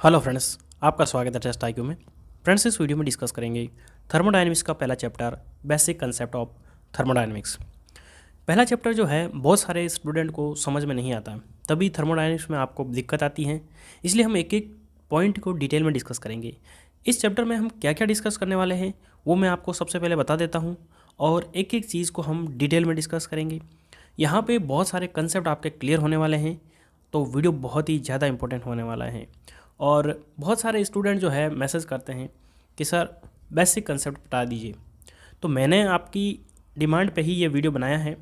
Hello friends, आपका स्वागत है टेस्ट आईक्यू में। फ्रेंड्स, इस वीडियो में डिस्कस करेंगे थर्मोडायनेमिक्स का पहला chapter basic concept of thermodynamics. पहला चैप्टर जो है बहुत सारे स्टूडेंट को समझ में नहीं आता, तभी थर्मोडायनेमिक्स में आपको दिक्कत आती है। इसलिए हम एक एक पॉइंट को डिटेल में डिस्कस करेंगे। इस चैप्टर में हम क्या क्या डिस्कस करने वाले हैं वो मैं आपको सबसे पहले बता देता हूँ, और एक एक चीज़ को हम डिटेल में डिस्कस करेंगे। यहाँ पे बहुत सारे कंसेप्ट आपके क्लियर होने वाले हैं, तो वीडियो बहुत ही ज़्यादा इंपॉर्टेंट होने वाला है। और बहुत सारे स्टूडेंट जो है मैसेज करते हैं कि सर बेसिक कंसेप्ट बता दीजिए, तो मैंने आपकी डिमांड पे ही ये वीडियो बनाया है।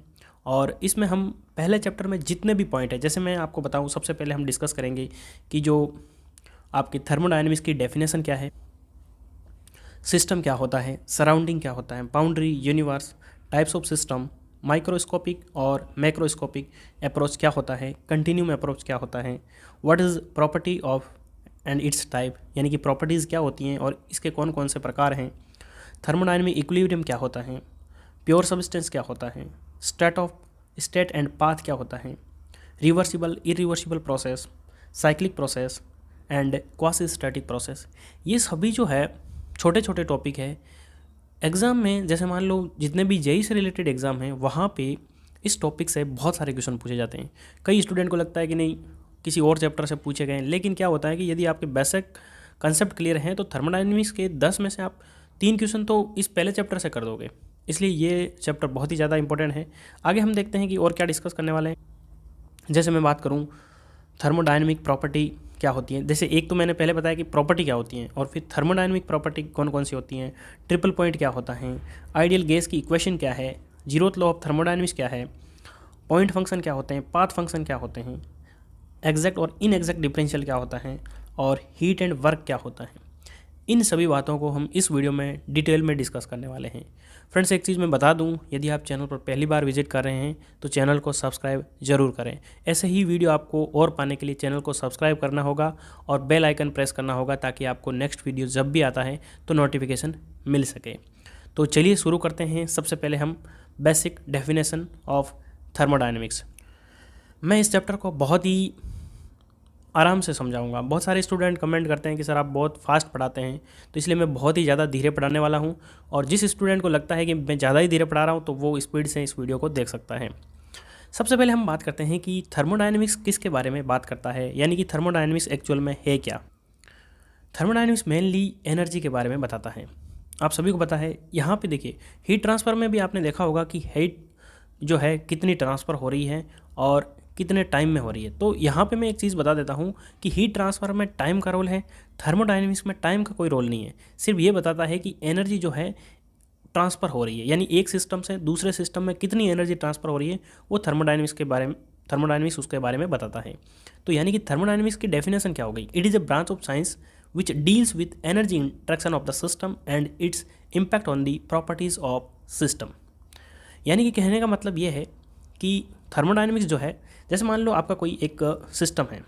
और इसमें हम पहले चैप्टर में जितने भी पॉइंट है, जैसे मैं आपको बताऊं, सबसे पहले हम डिस्कस करेंगे कि जो आपकी थर्मोडायनेमिक्स की डेफिनेशन क्या है, सिस्टम क्या होता है, सराउंडिंग क्या होता है, boundary, universe, types of system, microscopic और मैक्रोस्कोपिक अप्रोच क्या होता है, कंटिन्यूम अप्रोच क्या होता है, what is property of and it's type, यानी कि प्रॉपर्टीज़ क्या होती हैं और इसके कौन कौन से प्रकार हैं, थर्मोडायनेमिक इक्विलिब्रियम क्या होता है, प्योर सब्सटेंस क्या होता है, स्टेट एंड पाथ क्या होता है, reversible irreversible process, cyclic process and quasi static process. ये सभी जो है छोटे छोटे टॉपिक है। एग्ज़ाम में जैसे मान लो जितने भी जेई से रिलेटेड एग्ज़ाम हैं वहाँ पे इस टॉपिक से बहुत सारे क्वेश्चन पूछे जाते हैं। कई स्टूडेंट को लगता है कि नहीं किसी और चैप्टर से पूछे गए हैं, लेकिन क्या होता है कि यदि आपके बेसिक कंसेप्ट क्लियर हैं तो थर्मोडायनेमिक्स के 10 में से आप 3 क्वेश्चन तो इस पहले चैप्टर से कर दोगे। इसलिए ये चैप्टर बहुत ही ज़्यादा इंपॉर्टेंट है। आगे हम देखते हैं कि और क्या डिस्कस करने वाले हैं। जैसे मैं बात करूँ थर्मोडायनेमिक प्रॉपर्टी क्या होती है, जैसे एक तो मैंने पहले बताया कि प्रॉपर्टी क्या होती है, और फिर थर्मोडायनेमिक प्रॉपर्टी कौन कौन सी होती हैं, ट्रिपल पॉइंट क्या होता है, आइडियल गैस की इक्वेशन क्या है, जीरोथ लॉ ऑफ थर्मोडायनेमिक्स क्या है, पॉइंट फंक्शन क्या होते हैं, पाथ फंक्शन क्या होते हैं, एग्जैक्ट और इनएग्जैक्ट डिफरेंशियल क्या होता है, और हीट एंड वर्क क्या होता है। इन सभी बातों को हम इस वीडियो में डिटेल में डिस्कस करने वाले हैं। फ्रेंड्स, एक चीज़ मैं बता दूं, यदि आप चैनल पर पहली बार विजिट कर रहे हैं तो चैनल को सब्सक्राइब जरूर करें। ऐसे ही वीडियो आपको और पाने के लिए चैनल को सब्सक्राइब करना होगा और बेल आइकन प्रेस करना होगा, ताकि आपको नेक्स्ट वीडियो जब भी आता है तो नोटिफिकेशन मिल सके। तो चलिए शुरू करते हैं। सबसे पहले हम बेसिक डेफिनेशन ऑफ थर्मोडायनेमिक्स। मैं इस चैप्टर को बहुत ही आराम से समझाऊंगा। बहुत सारे स्टूडेंट कमेंट करते हैं कि सर आप बहुत फास्ट पढ़ाते हैं, तो इसलिए मैं बहुत ही ज़्यादा धीरे पढ़ाने वाला हूं। और जिस स्टूडेंट को लगता है कि मैं ज़्यादा ही धीरे पढ़ा रहा हूं तो वो स्पीड से इस वीडियो को देख सकता है। सबसे पहले हम बात करते हैं कि थर्मोडायनेमिक्स किसके बारे में बात करता है, यानी कि थर्मोडायनेमिक्स एक्चुअल में है क्या। थर्मोडायनेमिक्स मेनली एनर्जी के बारे में बताता है। आप सभी को पता है, यहाँ पे देखिए हीट ट्रांसफ़र में भी आपने देखा होगा कि हीट जो है कितनी ट्रांसफ़र हो रही है और कितने टाइम में हो रही है। तो यहाँ पे मैं एक चीज़ बता देता हूँ कि हीट ट्रांसफ़र में टाइम का रोल है, थर्मोडायनेमिक्स में टाइम का कोई रोल नहीं है। सिर्फ ये बताता है कि एनर्जी जो है ट्रांसफ़र हो रही है, यानी एक सिस्टम से दूसरे सिस्टम में कितनी एनर्जी ट्रांसफ़र हो रही है, वो थर्मोडायनेमिक्स उसके बारे में बताता है। तो यानी कि थर्मोडायनेमिक्स की डेफिनेशन क्या हो गई, it is a branch of science which deals with energy interaction of the system and its impact on the properties of system। यानी कि कहने का मतलब ये है कि थर्मोडायनेमिक्स जो है, जैसे मान लो आपका कोई एक सिस्टम है,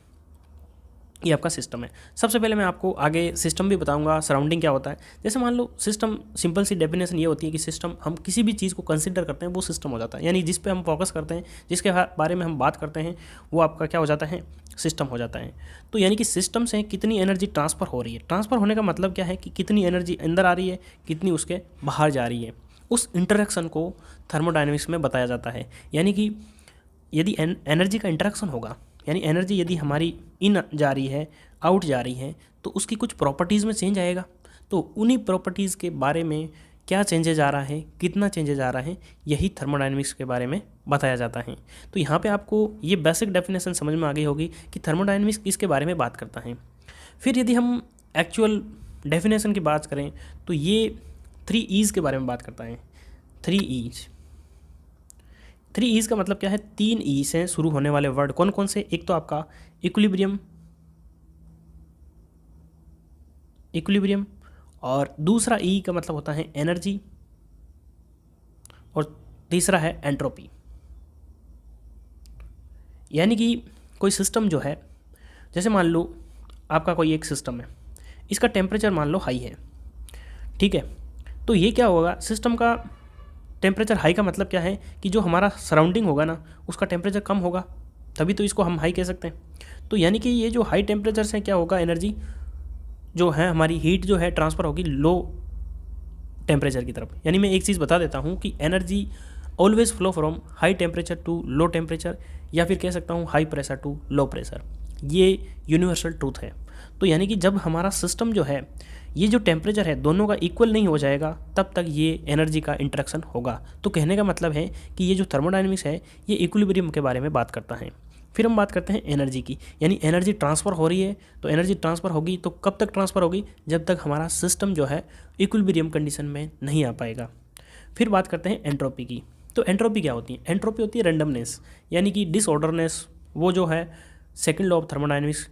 ये आपका सिस्टम है। सबसे पहले मैं आपको आगे सिस्टम भी बताऊंगा, सराउंडिंग क्या होता है। जैसे मान लो सिस्टम, सिंपल सी डेफिनेशन ये होती है कि सिस्टम, हम किसी भी चीज़ को कंसिडर करते हैं वो सिस्टम हो जाता है, यानी जिस पे हम फोकस करते हैं, जिसके बारे में हम बात करते हैं, वो आपका क्या हो जाता है, सिस्टम हो जाता है। तो यानी कि सिस्टम से कितनी एनर्जी ट्रांसफ़र हो रही है, ट्रांसफ़र होने का मतलब क्या है कि कितनी एनर्जी अंदर आ रही है, कितनी उसके बाहर जा रही है, उस इंटरेक्शन को थर्मोडायनेमिक्स में बताया जाता है। यानी कि यदि एनर्जी का इंटरेक्शन होगा, यानी एनर्जी यदि हमारी इन जा रही है, आउट जा रही है, तो उसकी कुछ प्रॉपर्टीज़ में चेंज आएगा। तो उन्हीं प्रॉपर्टीज़ के बारे में क्या चेंजेज आ रहा है, कितना चेंजेज आ रहा है, यही थर्मोडायनेमिक्स के बारे में बताया जाता है। तो यहाँ पे आपको ये बेसिक डेफिनेशन समझ में आ गई होगी कि थर्मोडायनेमिक्स किसके बारे में बात करता है। फिर यदि हम एक्चुअल डेफिनेशन की बात करें तो ये 3 ईज़ के बारे में बात करता है। 3 ईज़ का मतलब क्या है, 3 ई से शुरू होने वाले वर्ड कौन कौन से, एक तो आपका इक्विलिब्रियम, और दूसरा ई का मतलब होता है एनर्जी, और तीसरा है एंट्रोपी। यानी कि कोई सिस्टम जो है, जैसे मान लो आपका कोई एक सिस्टम है, इसका टेम्परेचर मान लो हाई है, ठीक है। तो ये क्या होगा, सिस्टम का टेम्परेचर हाई का मतलब क्या है कि जो हमारा सराउंडिंग होगा ना, उसका टेम्परेचर कम होगा, तभी तो इसको हम हाई कह सकते हैं। तो यानी कि ये जो हाई टेम्परेचर से क्या होगा, एनर्जी जो है हमारी हीट जो है ट्रांसफ़र होगी लो टेम्परेचर की तरफ। यानी मैं एक चीज़ बता देता हूँ कि energy always flow from high temperature to low temperature, या फिर कह सकता हूँ high pressure to low pressure. ये यूनिवर्सल ट्रूथ है। तो यानी कि जब हमारा सिस्टम जो है, ये जो टेम्परेचर है दोनों का इक्वल नहीं हो जाएगा, तब तक ये एनर्जी का इंटरेक्शन होगा। तो कहने का मतलब है कि ये जो थर्मोडायनेमिक्स है ये इक्विलिब्रियम के बारे में बात करता है। फिर हम बात करते हैं एनर्जी की, यानी एनर्जी ट्रांसफ़र हो रही है। तो एनर्जी ट्रांसफ़र होगी तो कब तक ट्रांसफ़र होगी? जब तक हमारा सिस्टम जो है इक्विलिब्रियम कंडीशन में नहीं आ पाएगा। फिर बात करते हैं एंट्रोपी की। तो एंट्रोपी क्या होती है? एंट्रोपी होती है रैंडमनेस, यानी कि डिसऑर्डरनेस। वो जो है second law of thermodynamics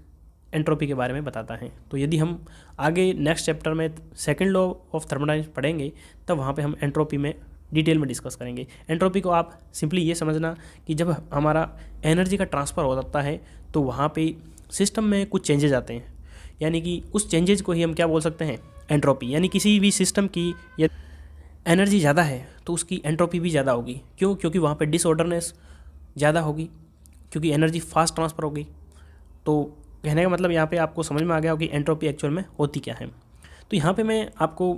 entropy के बारे में बताता है। तो यदि हम आगे नेक्स्ट चैप्टर में सेकंड लॉ ऑफ थर्मोडायनेमिक्स पढ़ेंगे तब वहाँ पे हम एंट्रोपी में डिटेल में डिस्कस करेंगे। एंट्रोपी को आप सिंपली ये समझना कि जब हमारा एनर्जी का ट्रांसफ़र हो जाता है तो वहाँ पे सिस्टम में कुछ चेंजेज आते हैं, यानी कि उस चेंजेज को ही हम क्या बोल सकते हैं? एंट्रोपी। यानी किसी भी सिस्टम की एनर्जी ज़्यादा है तो उसकी एंट्रोपी भी ज़्यादा होगी। क्यों? क्योंकि वहाँ पे डिसऑर्डरनेस ज़्यादा होगी, क्योंकि एनर्जी फास्ट ट्रांसफ़र होगी। तो कहने का मतलब यहाँ पे आपको समझ में आ गया हो कि एंट्रोपी एक्चुअल में होती क्या है। तो यहाँ पे मैं आपको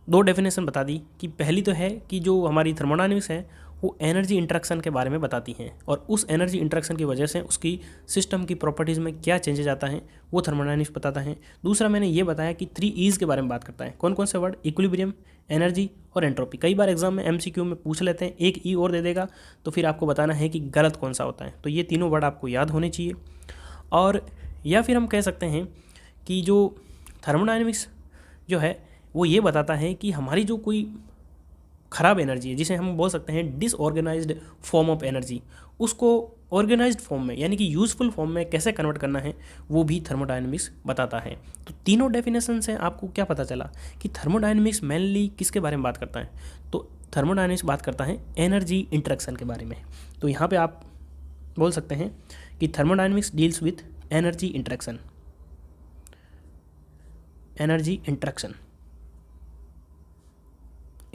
दो डेफिनेशन बता दी कि पहली तो है कि जो हमारी थर्मोडायनेमिक्स है वो एनर्जी इंटरेक्शन के बारे में बताती हैं, और उस एनर्जी इंटरेक्शन की वजह से उसकी सिस्टम की प्रॉपर्टीज़ में क्या चेंजेस आता है वो थर्मोडायनेमिक्स बताता है। दूसरा मैंने ये बताया कि 3 E's के बारे में बात करता है। कौन कौन से वर्ड? इक्विलिब्रियम, एनर्जी और एंट्रोपी। कई बार एग्जाम में MCQ में पूछ लेते हैं, एक ई और दे देगा तो फिर आपको बताना है कि गलत कौन सा होता है। तो ये तीनों वर्ड आपको याद होने चाहिए। और या फिर हम कह सकते हैं कि जो थर्मोडायनेमिक्स जो है वो ये बताता है कि हमारी जो कोई ख़राब एनर्जी है, जिसे हम बोल सकते हैं डिसऑर्गेनाइज्ड फॉर्म ऑफ एनर्जी, उसको ऑर्गेनाइज्ड फॉर्म में यानी कि यूज़फुल फॉर्म में कैसे कन्वर्ट करना है वो भी थर्मोडायनेमिक्स बताता है। तो तीनों डेफिनेशन से आपको क्या पता चला कि थर्मोडायनेमिक्स मेनली किसके बारे में बात करता है? तो थर्मोडायनेमिक्स बात करता है एनर्जी इंटरेक्शन के बारे में। तो यहाँ पर आप बोल सकते हैं कि thermodynamics deals with energy interaction. Energy interaction,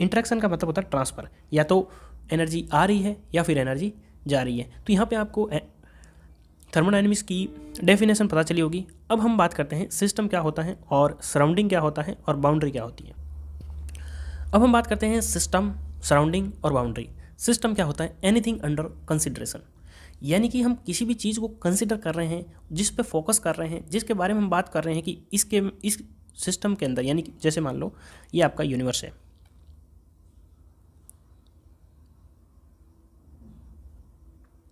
interaction का मतलब होता है ट्रांसफ़र, या तो एनर्जी आ रही है या फिर एनर्जी जा रही है। तो यहाँ पे आपको थर्मोडायनेमिक्स की डेफिनेशन पता चली होगी। अब हम बात करते हैं सिस्टम क्या होता है और सराउंडिंग क्या होता है और बाउंड्री क्या होती है। अब हम बात करते हैं सिस्टम, सराउंडिंग और बाउंड्री। सिस्टम क्या होता है? एनीथिंग अंडर कंसिडरेशन, यानी कि हम किसी भी चीज़ को कंसिडर कर रहे हैं, जिस पे फोकस कर रहे हैं, जिसके बारे में हम बात कर रहे हैं कि इस सिस्टम के अंदर, यानी कि जैसे मान लो ये आपका यूनिवर्स है,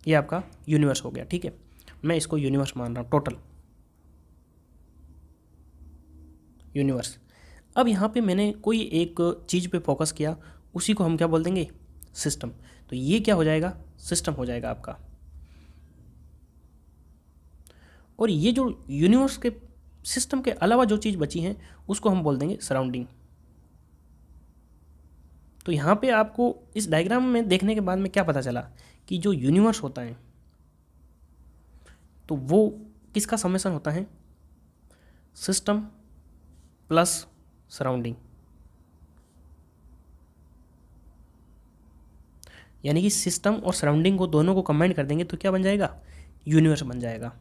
ये आपका यूनिवर्स हो गया, ठीक है। मैं इसको यूनिवर्स मान रहा हूँ, टोटल यूनिवर्स। अब यहाँ पे मैंने कोई एक चीज़ पे फोकस किया, उसी को हम क्या बोल देंगे? सिस्टम। तो ये क्या हो जाएगा? सिस्टम हो जाएगा आपका। और ये जो यूनिवर्स के सिस्टम के अलावा जो चीज़ बची हैं उसको हम बोल देंगे सराउंडिंग। तो यहाँ पे आपको इस डायग्राम में देखने के बाद में क्या पता चला कि जो यूनिवर्स होता है तो वो किसका समेशन होता है? सिस्टम प्लस सराउंडिंग, यानी कि सिस्टम और सराउंडिंग को दोनों को कंबाइन कर देंगे तो क्या बन जाएगा? यूनिवर्स बन जाएगा।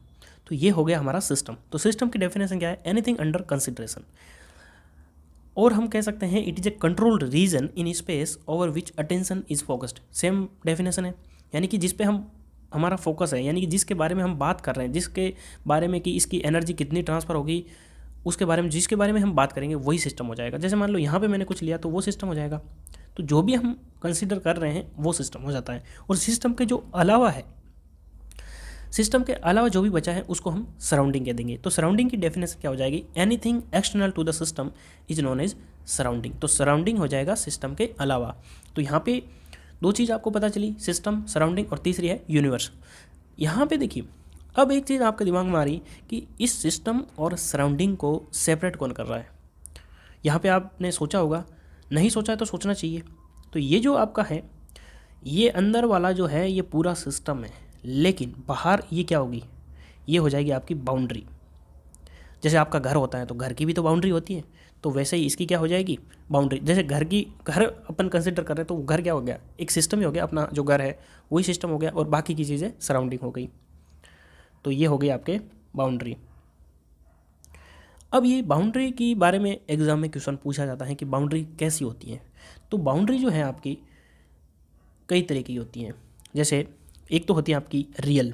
तो ये हो गया हमारा सिस्टम। तो सिस्टम की डेफिनेशन क्या है? Anything under consideration. और हम कह सकते हैं it is a controlled region in space over which attention is focused. Same definition है, यानी कि जिस पे हम हमारा फोकस है, यानी कि जिसके बारे में हम बात कर रहे हैं, जिसके बारे में कि इसकी एनर्जी कितनी ट्रांसफ़र होगी, उसके बारे में जिसके बारे में हम बात करेंगे वही सिस्टम हो जाएगा। जैसे मान लो यहाँ पे मैंने कुछ लिया तो वो सिस्टम हो जाएगा। तो जो भी हम कंसिडर कर रहे हैं वो सिस्टम हो जाता है। और सिस्टम के जो अलावा है, सिस्टम के अलावा जो भी बचा है उसको हम सराउंडिंग कह देंगे। तो सराउंडिंग की डेफिनेशन क्या हो जाएगी? Anything external to the system is known as surrounding. तो सराउंडिंग हो जाएगा सिस्टम के अलावा। तो यहाँ पे दो चीज़ आपको पता चली, सिस्टम, सराउंडिंग, और तीसरी है यूनिवर्स। यहाँ पे देखिए, अब एक चीज़ आपके दिमाग में आ रही कि इस सिस्टम और सराउंडिंग को सेपरेट कौन कर रहा है। यहाँ पे आपने सोचा होगा, नहीं सोचा है तो सोचना चाहिए। तो ये जो आपका है, ये अंदर वाला जो है ये पूरा सिस्टम है, लेकिन बाहर ये क्या होगी? ये हो जाएगी आपकी बाउंड्री। जैसे आपका घर होता है तो घर की भी तो बाउंड्री होती है, तो वैसे ही इसकी क्या हो जाएगी? बाउंड्री। जैसे घर अपन कंसिडर कर रहे हैं तो घर क्या हो गया? एक सिस्टम ही हो गया, अपना जो घर है वही सिस्टम हो गया, और बाकी की चीज़ें सराउंडिंग हो गई। तो ये हो गई आपके बाउंड्री। अब ये बाउंड्री की बारे में एग्जाम में क्वेश्चन पूछा जाता है कि बाउंड्री कैसी होती है। तो बाउंड्री जो है आपकी कई तरह की होती हैं। जैसे एक तो होती है आपकी रियल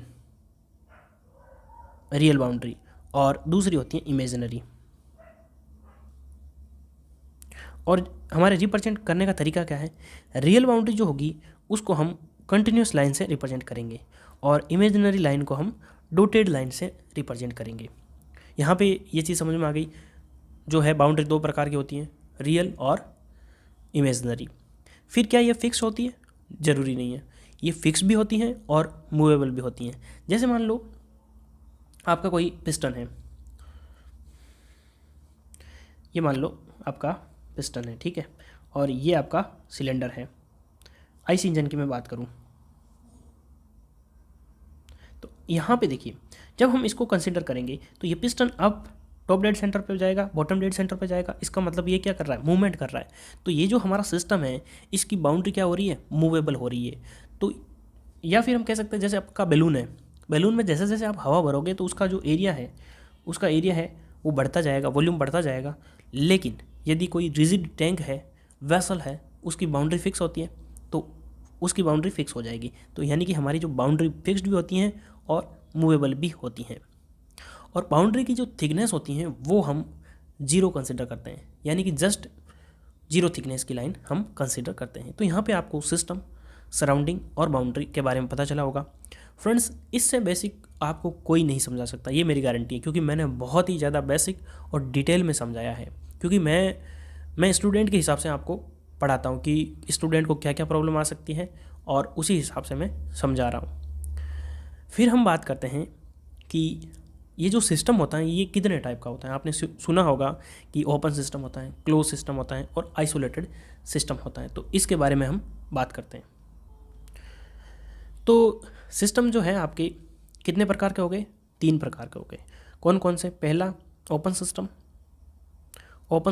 बाउंड्री, और दूसरी होती है इमेजिनरी। और हमारे रिप्रेजेंट करने का तरीका क्या है, रियल बाउंड्री जो होगी उसको हम कंटिन्यूस लाइन से रिप्रेजेंट करेंगे और इमेजिनरी लाइन को हम डॉटेड लाइन से रिप्रेजेंट करेंगे। यहाँ पे ये चीज़ समझ में आ गई। जो है बाउंड्री दो प्रकार की होती हैं, रियल और इमेजिनरी। फिर क्या ये फिक्स होती है? ज़रूरी नहीं है, ये फिक्स भी होती हैं और मूवेबल भी होती हैं। जैसे मान लो आपका कोई पिस्टन है, ये मान लो आपका पिस्टन है, ठीक है, और ये आपका सिलेंडर है। आईसी इंजन की मैं बात करूं तो यहाँ पे देखिए, जब हम इसको कंसिडर करेंगे तो ये पिस्टन अब टॉप डेड सेंटर पे जाएगा, बॉटम डेड सेंटर पे जाएगा। इसका मतलब ये क्या कर रहा है, मूवमेंट कर रहा है। तो ये जो हमारा सिस्टम है इसकी बाउंड्री क्या हो रही है, मूवेबल हो रही है। तो या फिर हम कह सकते हैं जैसे आपका बैलून है, बैलून में जैसे जैसे आप हवा भरोगे तो उसका जो एरिया है, उसका एरिया है वो बढ़ता जाएगा, वॉल्यूम बढ़ता जाएगा। लेकिन यदि कोई रिजिड टैंक है, वेसल है, उसकी बाउंड्री फिक्स होती है तो उसकी बाउंड्री फिक्स हो जाएगी। तो यानी कि हमारी जो बाउंड्री फिक्स्ड भी होती हैं और मूवेबल भी होती हैं। और बाउंड्री की जो थिकनेस होती हैं वो हम जीरो कंसिडर करते हैं, यानी कि जस्ट जीरो थिकनेस की लाइन हम कंसिडर करते हैं। तो यहाँ पे आपको सिस्टम, सराउंडिंग और बाउंड्री के बारे में पता चला होगा। फ्रेंड्स, इससे बेसिक आपको कोई नहीं समझा सकता, ये मेरी गारंटी है, क्योंकि मैंने बहुत ही ज़्यादा बेसिक और डिटेल में समझाया है। क्योंकि मैं स्टूडेंट के हिसाब से आपको पढ़ाता हूँ कि स्टूडेंट को क्या क्या प्रॉब्लम आ सकती है और उसी हिसाब से मैं समझा रहा हूँ। फिर हम बात करते हैं कि ये जो सिस्टम होता है ये कितने टाइप का होता है। आपने सुना होगा कि ओपन सिस्टम होता है, क्लोज सिस्टम होता है और आइसोलेटेड सिस्टम होता है। तो इसके बारे में हम बात करते हैं। तो सिस्टम जो है आपके कितने प्रकार के हो गए, 3 प्रकार के हो गए। कौन कौन से? पहला ओपन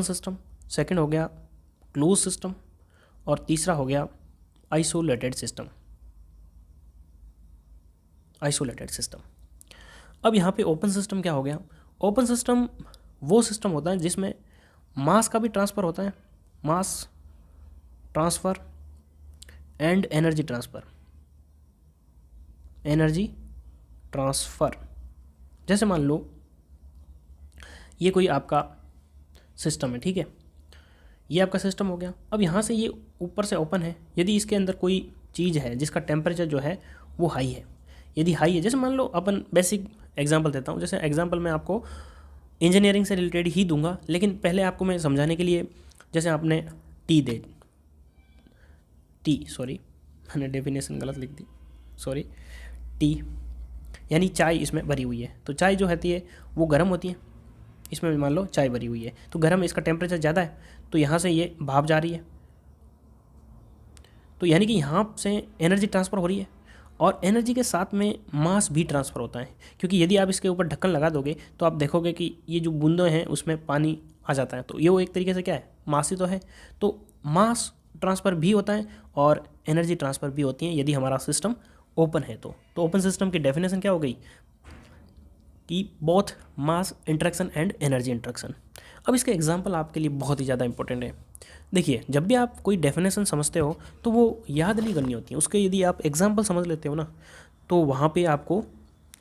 सिस्टम, सेकंड हो गया क्लोज सिस्टम और तीसरा हो गया आइसोलेटेड सिस्टम। अब यहाँ पे ओपन सिस्टम क्या हो गया? ओपन सिस्टम वो सिस्टम होता है जिसमें मास का भी ट्रांसफ़र होता है, मास ट्रांसफ़र एंड एनर्जी ट्रांसफ़र। जैसे मान लो ये कोई आपका सिस्टम है, ठीक है, ये आपका सिस्टम हो गया। अब यहाँ से ये ऊपर से ओपन है, यदि इसके अंदर कोई चीज़ है जिसका टेम्परेचर जो है वो हाई है, यदि हाई है, जैसे मान लो अपन बेसिक एग्जांपल देता हूँ, जैसे एग्जांपल मैं आपको इंजीनियरिंग से रिलेटेड ही दूंगा, लेकिन पहले आपको मैं समझाने के लिए, जैसे आपने मैंने डेफिनेशन गलत लिख दी, सॉरी। टी यानी चाय इसमें भरी हुई है, तो चाय जो होती है वो गर्म होती है, इसमें मान लो चाय भरी हुई है तो गर्म, इसका टेम्परेचर ज़्यादा है तो यहाँ से ये भाप जा रही है, तो यानी कि यहाँ से एनर्जी ट्रांसफ़र हो रही है और एनर्जी के साथ में मास भी ट्रांसफ़र होता है। क्योंकि यदि आप इसके ऊपर ढक्कन लगा दोगे तो आप देखोगे कि ये जो बूंदें हैं उसमें पानी आ जाता है, तो ये वो एक तरीके से क्या है, मास ही तो है। तो मास ट्रांसफ़र भी होता है और एनर्जी ट्रांसफ़र भी होती है यदि हमारा सिस्टम ओपन है तो ओपन सिस्टम की डेफिनेशन क्या हो गई कि both mass interaction and energy interaction. अब इसके एग्जांपल आपके लिए बहुत ही ज़्यादा इंपॉर्टेंट है। देखिए, जब भी आप कोई डेफिनेशन समझते हो तो वो याद नहीं करनी होती है, उसके यदि आप एग्जांपल समझ लेते हो ना तो वहाँ पे आपको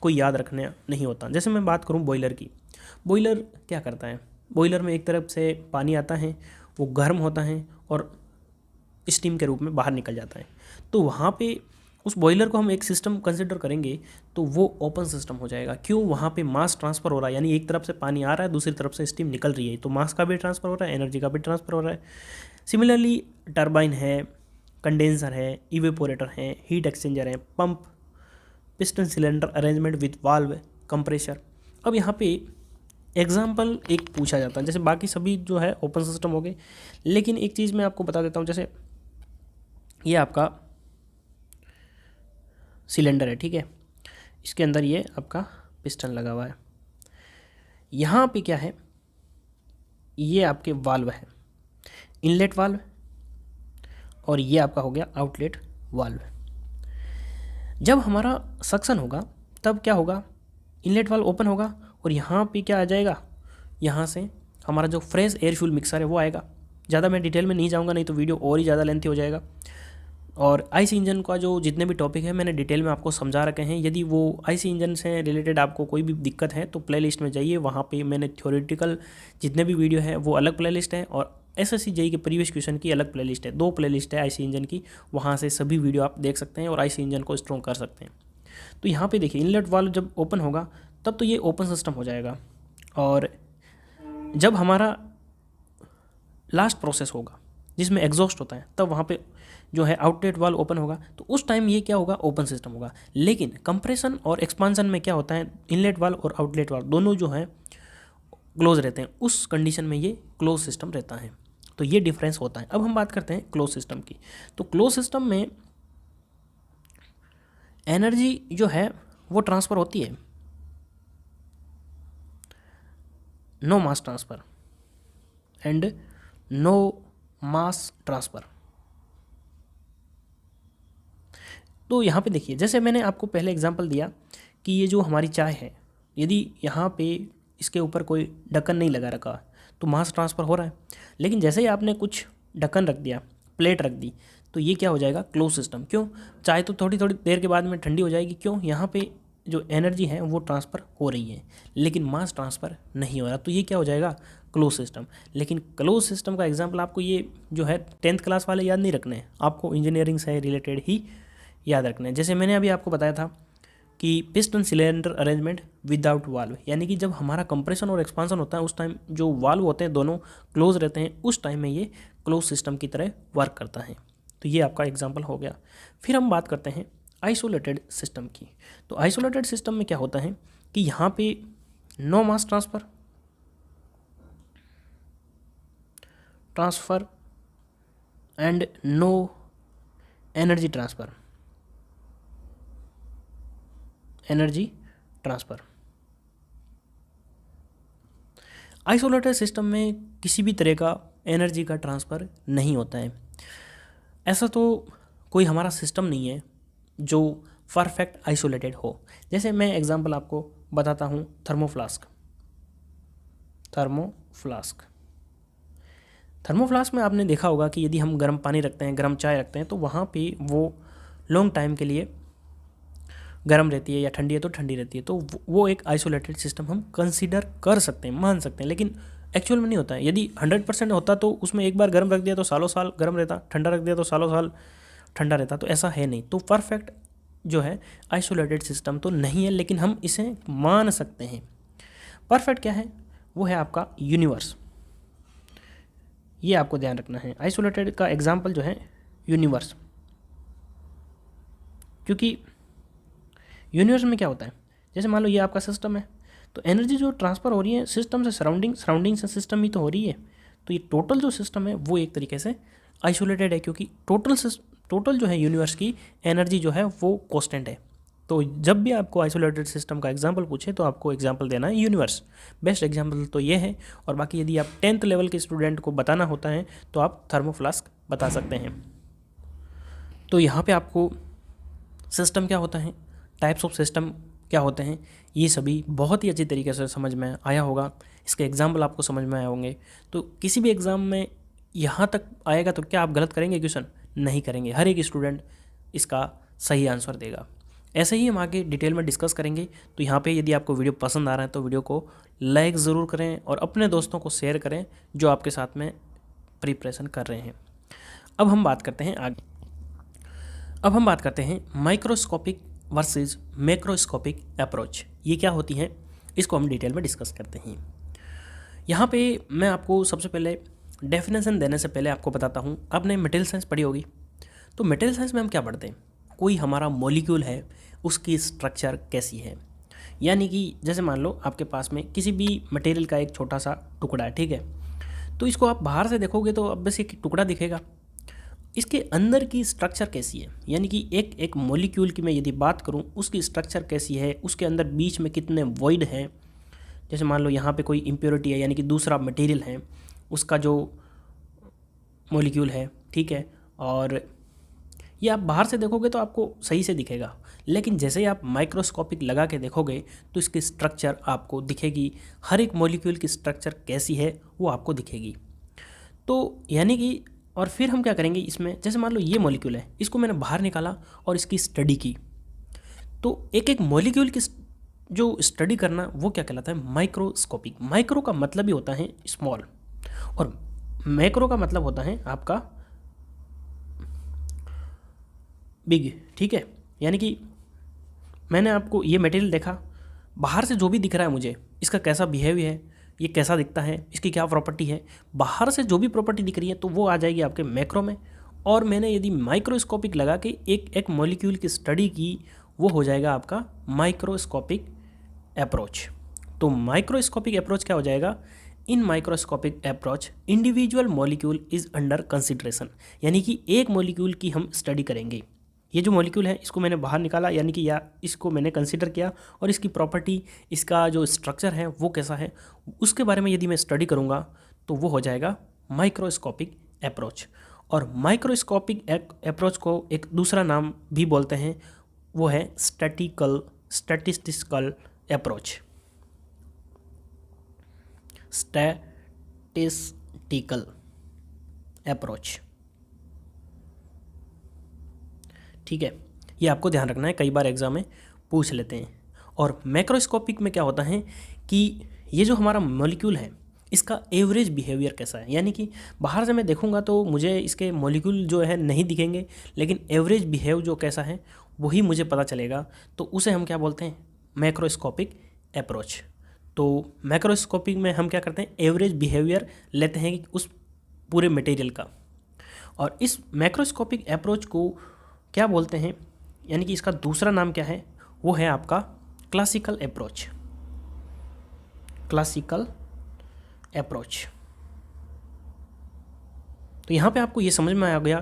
कोई याद रखना नहीं होता। जैसे मैं बात करूँ बॉयलर की, बॉयलर क्या करता है, बॉयलर में एक तरफ से पानी आता है, वो गर्म होता है और स्टीम के रूप में बाहर निकल जाता है। तो वहाँ पे उस बॉयलर को हम एक सिस्टम कंसिडर करेंगे तो वो ओपन सिस्टम हो जाएगा। क्यों? वहाँ पे मास ट्रांसफ़र हो रहा है, यानी एक तरफ से पानी आ रहा है, दूसरी तरफ से स्टीम निकल रही है, तो मास का भी ट्रांसफ़र हो रहा है, एनर्जी का भी ट्रांसफ़र हो रहा है। सिमिलरली टरबाइन है, कंडेंसर है, इवेपोरेटर है, हीट एक्सचेंजर है, pump, piston cylinder arrangement with valve, compressor. अब यहाँ पे एग्जाम्पल एक पूछा जाता है, जैसे बाकी सभी जो है ओपन सिस्टम हो गए, लेकिन एक चीज़ मैं आपको बता देता हूँ। जैसे ये आपका सिलेंडर है, ठीक है, इसके अंदर ये आपका पिस्टन लगा हुआ है, यहाँ पे क्या है, ये आपके वाल्व है, इनलेट वाल्व, और ये आपका हो गया आउटलेट वाल्व। जब हमारा सक्शन होगा तब क्या होगा, इनलेट वाल्व ओपन होगा और यहाँ पे क्या आ जाएगा, यहाँ से हमारा जो फ्रेश एयर फ्यूल मिक्सर है वो आएगा। ज़्यादा मैं डिटेल में नहीं जाऊँगा, नहीं तो वीडियो और ही ज़्यादा लेंथी हो जाएगा। और आईसी इंजन का जो जितने भी टॉपिक है मैंने डिटेल में आपको समझा रखे हैं। यदि वो आईसी इंजन से रिलेटेड आपको कोई भी दिक्कत है तो प्लेलिस्ट में जाइए, वहाँ पे मैंने थ्योरेटिकल जितने भी वीडियो है वो अलग प्लेलिस्ट है और एसएससी जेईई के प्रीवियस क्वेश्चन की अलग प्लेलिस्ट है। 2 प्लेलिस्ट है आईसी इंजन की, वहाँ से सभी वीडियो आप देख सकते हैं और आईसी इंजन को स्ट्रॉन्ग कर सकते हैं। तो यहाँ पे देखिए इनलेट वाल्व जब ओपन होगा तब तो ये ओपन सिस्टम हो जाएगा, और जब हमारा लास्ट प्रोसेस होगा जिसमें एग्जॉस्ट होता है तब वहाँ पे जो है आउटलेट वाल्व ओपन होगा, तो उस टाइम ये क्या होगा, ओपन सिस्टम होगा। लेकिन कंप्रेशन और एक्सपांसन में क्या होता है, इनलेट वाल्व और आउटलेट वाल्व दोनों जो है क्लोज रहते हैं, उस कंडीशन में ये क्लोज सिस्टम रहता है। तो ये डिफरेंस होता है। अब हम बात करते हैं क्लोज सिस्टम की। तो क्लोज सिस्टम में एनर्जी जो है वो ट्रांसफ़र होती है, no mass transfer and no mass transfer. तो यहाँ पे देखिए, जैसे मैंने आपको पहले एग्जांपल दिया कि ये जो हमारी चाय है, यदि यहाँ पे इसके ऊपर कोई ढक्कन नहीं लगा रखा तो मास ट्रांसफ़र हो रहा है। लेकिन जैसे ही आपने कुछ ढक्कन रख दिया, प्लेट रख दी, तो ये क्या हो जाएगा, क्लोज सिस्टम। क्यों, चाय तो थोड़ी थोड़ी देर के बाद में ठंडी हो जाएगी। क्यों, यहाँ पे जो एनर्जी है वो ट्रांसफ़र हो रही है लेकिन मास ट्रांसफ़र नहीं हो रहा, तो ये क्या हो जाएगा, क्लोज सिस्टम। लेकिन क्लोज सिस्टम का एग्जांपल आपको ये जो है 10th क्लास वाले याद नहीं रखने हैं, आपको इंजीनियरिंग से रिलेटेड ही याद रखना है। जैसे मैंने अभी आपको बताया था कि piston cylinder arrangement without valve, यानी कि जब हमारा कंप्रेशन और एक्सपांसन होता है उस टाइम जो वाल्व होते हैं दोनों क्लोज रहते हैं, उस टाइम में ये क्लोज सिस्टम की तरह वर्क करता है। तो ये आपका एग्जांपल हो गया। फिर हम बात करते हैं आइसोलेटेड सिस्टम की। तो आइसोलेटेड सिस्टम में क्या होता है कि यहाँ पे no mass transfer and no energy transfer isolated system में किसी भी तरह का एनर्जी का ट्रांसफ़र नहीं होता है। ऐसा तो कोई हमारा सिस्टम नहीं है जो परफेक्ट आइसोलेटेड हो। जैसे मैं एग्जांपल आपको बताता हूँ, थर्मोफ्लास्क में आपने देखा होगा कि यदि हम गर्म पानी रखते हैं, गर्म चाय रखते हैं, तो वहाँ पे वो लॉन्ग टाइम के लिए गर्म रहती है या ठंडी है तो ठंडी रहती है। तो वो एक आइसोलेटेड सिस्टम हम कंसीडर कर सकते हैं, मान सकते हैं, लेकिन एक्चुअल में नहीं होता है। यदि 100% होता तो उसमें एक बार गर्म रख दिया तो सालों साल गर्म रहता, ठंडा रख दिया तो सालों साल ठंडा रहता। तो ऐसा है नहीं। तो परफेक्ट जो है आइसोलेटेड सिस्टम तो नहीं है, लेकिन हम इसे मान सकते हैं। परफेक्ट क्या है, वो है आपका यूनिवर्स। ये आपको ध्यान रखना है। आइसोलेटेड का एग्जाम्पल जो है यूनिवर्स, क्योंकि यूनिवर्स में क्या होता है, जैसे मान लो ये आपका सिस्टम है, तो एनर्जी जो ट्रांसफ़र हो रही है सिस्टम से सराउंडिंग से सिस्टम ही तो हो रही है। तो ये टोटल जो सिस्टम है वो एक तरीके से आइसोलेटेड है, क्योंकि टोटल जो है यूनिवर्स की एनर्जी जो है वो कांस्टेंट है। तो जब भी आपको आइसोलेटेड सिस्टम का एग्जांपल पूछे तो आपको एग्जांपल देना है यूनिवर्स। बेस्ट एग्जांपल तो ये है। और बाकी यदि आप 10th लेवल के स्टूडेंट को बताना होता है तो आप थर्मोफ्लास्क बता सकते हैं। तो यहाँ पे आपको सिस्टम क्या होता है, टाइप्स ऑफ सिस्टम क्या होते हैं, ये सभी बहुत ही अच्छी तरीके से समझ में आया होगा। इसके एग्जाम्पल आपको समझ में आए होंगे। तो किसी भी एग्ज़ाम में यहाँ तक आएगा तो क्या आप गलत करेंगे क्वेश्चन? नहीं करेंगे। हर एक स्टूडेंट इसका सही आंसर देगा। ऐसे ही हम आगे डिटेल में डिस्कस करेंगे। तो यहाँ पे यदि आपको वीडियो पसंद आ रहा है तो वीडियो को लाइक ज़रूर करें और अपने दोस्तों को शेयर करें जो आपके साथ में प्रिपरेशन कर रहे हैं। अब हम बात करते हैं आगे। अब हम बात करते हैं माइक्रोस्कोपिक वर्सेस मैक्रोस्कोपिक अप्रोच। ये क्या होती हैं, इसको हम डिटेल में डिस्कस करते हैं। यहाँ पे मैं आपको सबसे पहले डेफिनेशन देने से पहले आपको बताता हूँ, आपने मटेरियल साइंस पढ़ी होगी। तो मटेरियल साइंस में हम क्या पढ़ते हैं, कोई हमारा मॉलिक्यूल है उसकी स्ट्रक्चर कैसी है। यानी कि जैसे मान लो आपके पास में किसी भी मटेरियल का एक छोटा सा टुकड़ा है, ठीक है। तो इसको आप बाहर से देखोगे तो अब बस एक टुकड़ा दिखेगा, इसके अंदर की स्ट्रक्चर कैसी है, यानी कि एक मॉलिक्यूल की मैं यदि बात करूं उसकी स्ट्रक्चर कैसी है, उसके अंदर बीच में कितने वॉइड हैं। जैसे मान लो यहाँ पे कोई इम्प्योरिटी है, यानी कि दूसरा मटेरियल है, उसका जो मॉलिक्यूल है, ठीक है। और ये आप बाहर से देखोगे तो आपको सही से दिखेगा, लेकिन जैसे ही आप माइक्रोस्कोपिक लगा के देखोगे तो इसकी स्ट्रक्चर आपको दिखेगी, हर एक मॉलिक्यूल की स्ट्रक्चर कैसी है वो आपको दिखेगी। तो यानी कि और फिर हम क्या करेंगे इसमें, जैसे मान लो ये मॉलिक्यूल है, इसको मैंने बाहर निकाला और इसकी स्टडी की, तो एक एक मॉलिक्यूल की जो स्टडी करना वो क्या कहलाता है, माइक्रोस्कोपिक। माइक्रो का मतलब ही होता है स्मॉल और मैक्रो का मतलब होता है आपका बिग, ठीक है। यानी कि मैंने आपको ये मटेरियल देखा, बाहर से जो भी दिख रहा है मुझे, इसका कैसा बिहेवियर है, ये कैसा दिखता है, इसकी क्या प्रॉपर्टी है, बाहर से जो भी प्रॉपर्टी दिख रही है तो वो आ जाएगी आपके मैक्रो में। और मैंने यदि माइक्रोस्कोपिक लगा के एक एक मॉलिक्यूल की स्टडी की, वो हो जाएगा आपका माइक्रोस्कोपिक अप्रोच। तो माइक्रोस्कोपिक अप्रोच क्या हो जाएगा, in microscopic approach individual molecule is under consideration, यानी कि एक मॉलिक्यूल की हम स्टडी करेंगे। ये जो मॉलिक्यूल है इसको मैंने बाहर निकाला, यानी कि या इसको मैंने कंसीडर किया और इसकी प्रॉपर्टी, इसका जो स्ट्रक्चर है वो कैसा है, उसके बारे में यदि मैं स्टडी करूँगा तो वो हो जाएगा माइक्रोस्कोपिक अप्रोच। और माइक्रोस्कोपिक अप्रोच को एक दूसरा नाम भी बोलते हैं, वो है स्टैटिस्टिकल अप्रोच। स्टैटिस्टिकल अप्रोच, ठीक है, ये आपको ध्यान रखना है, कई बार एग्जाम में पूछ लेते हैं। और मैक्रोस्कोपिक में क्या होता है कि ये जो हमारा मॉलिक्यूल है इसका एवरेज बिहेवियर कैसा है, यानी कि बाहर से मैं देखूंगा तो मुझे इसके मॉलिक्यूल जो है नहीं दिखेंगे, लेकिन एवरेज बिहेव जो कैसा है वही मुझे पता चलेगा, तो उसे हम क्या बोलते हैं, मैक्रोस्कोपिक अप्रोच। तो मैक्रोस्कोपिक में हम क्या करते हैं, एवरेज बिहेवियर लेते हैं उस पूरे मटेरियल का। और इस मैक्रोस्कोपिक अप्रोच को क्या बोलते हैं, यानी कि इसका दूसरा नाम क्या है, वो है आपका क्लासिकल अप्रोच। Classical approach. तो यहाँ पे आपको ये समझ में आ गया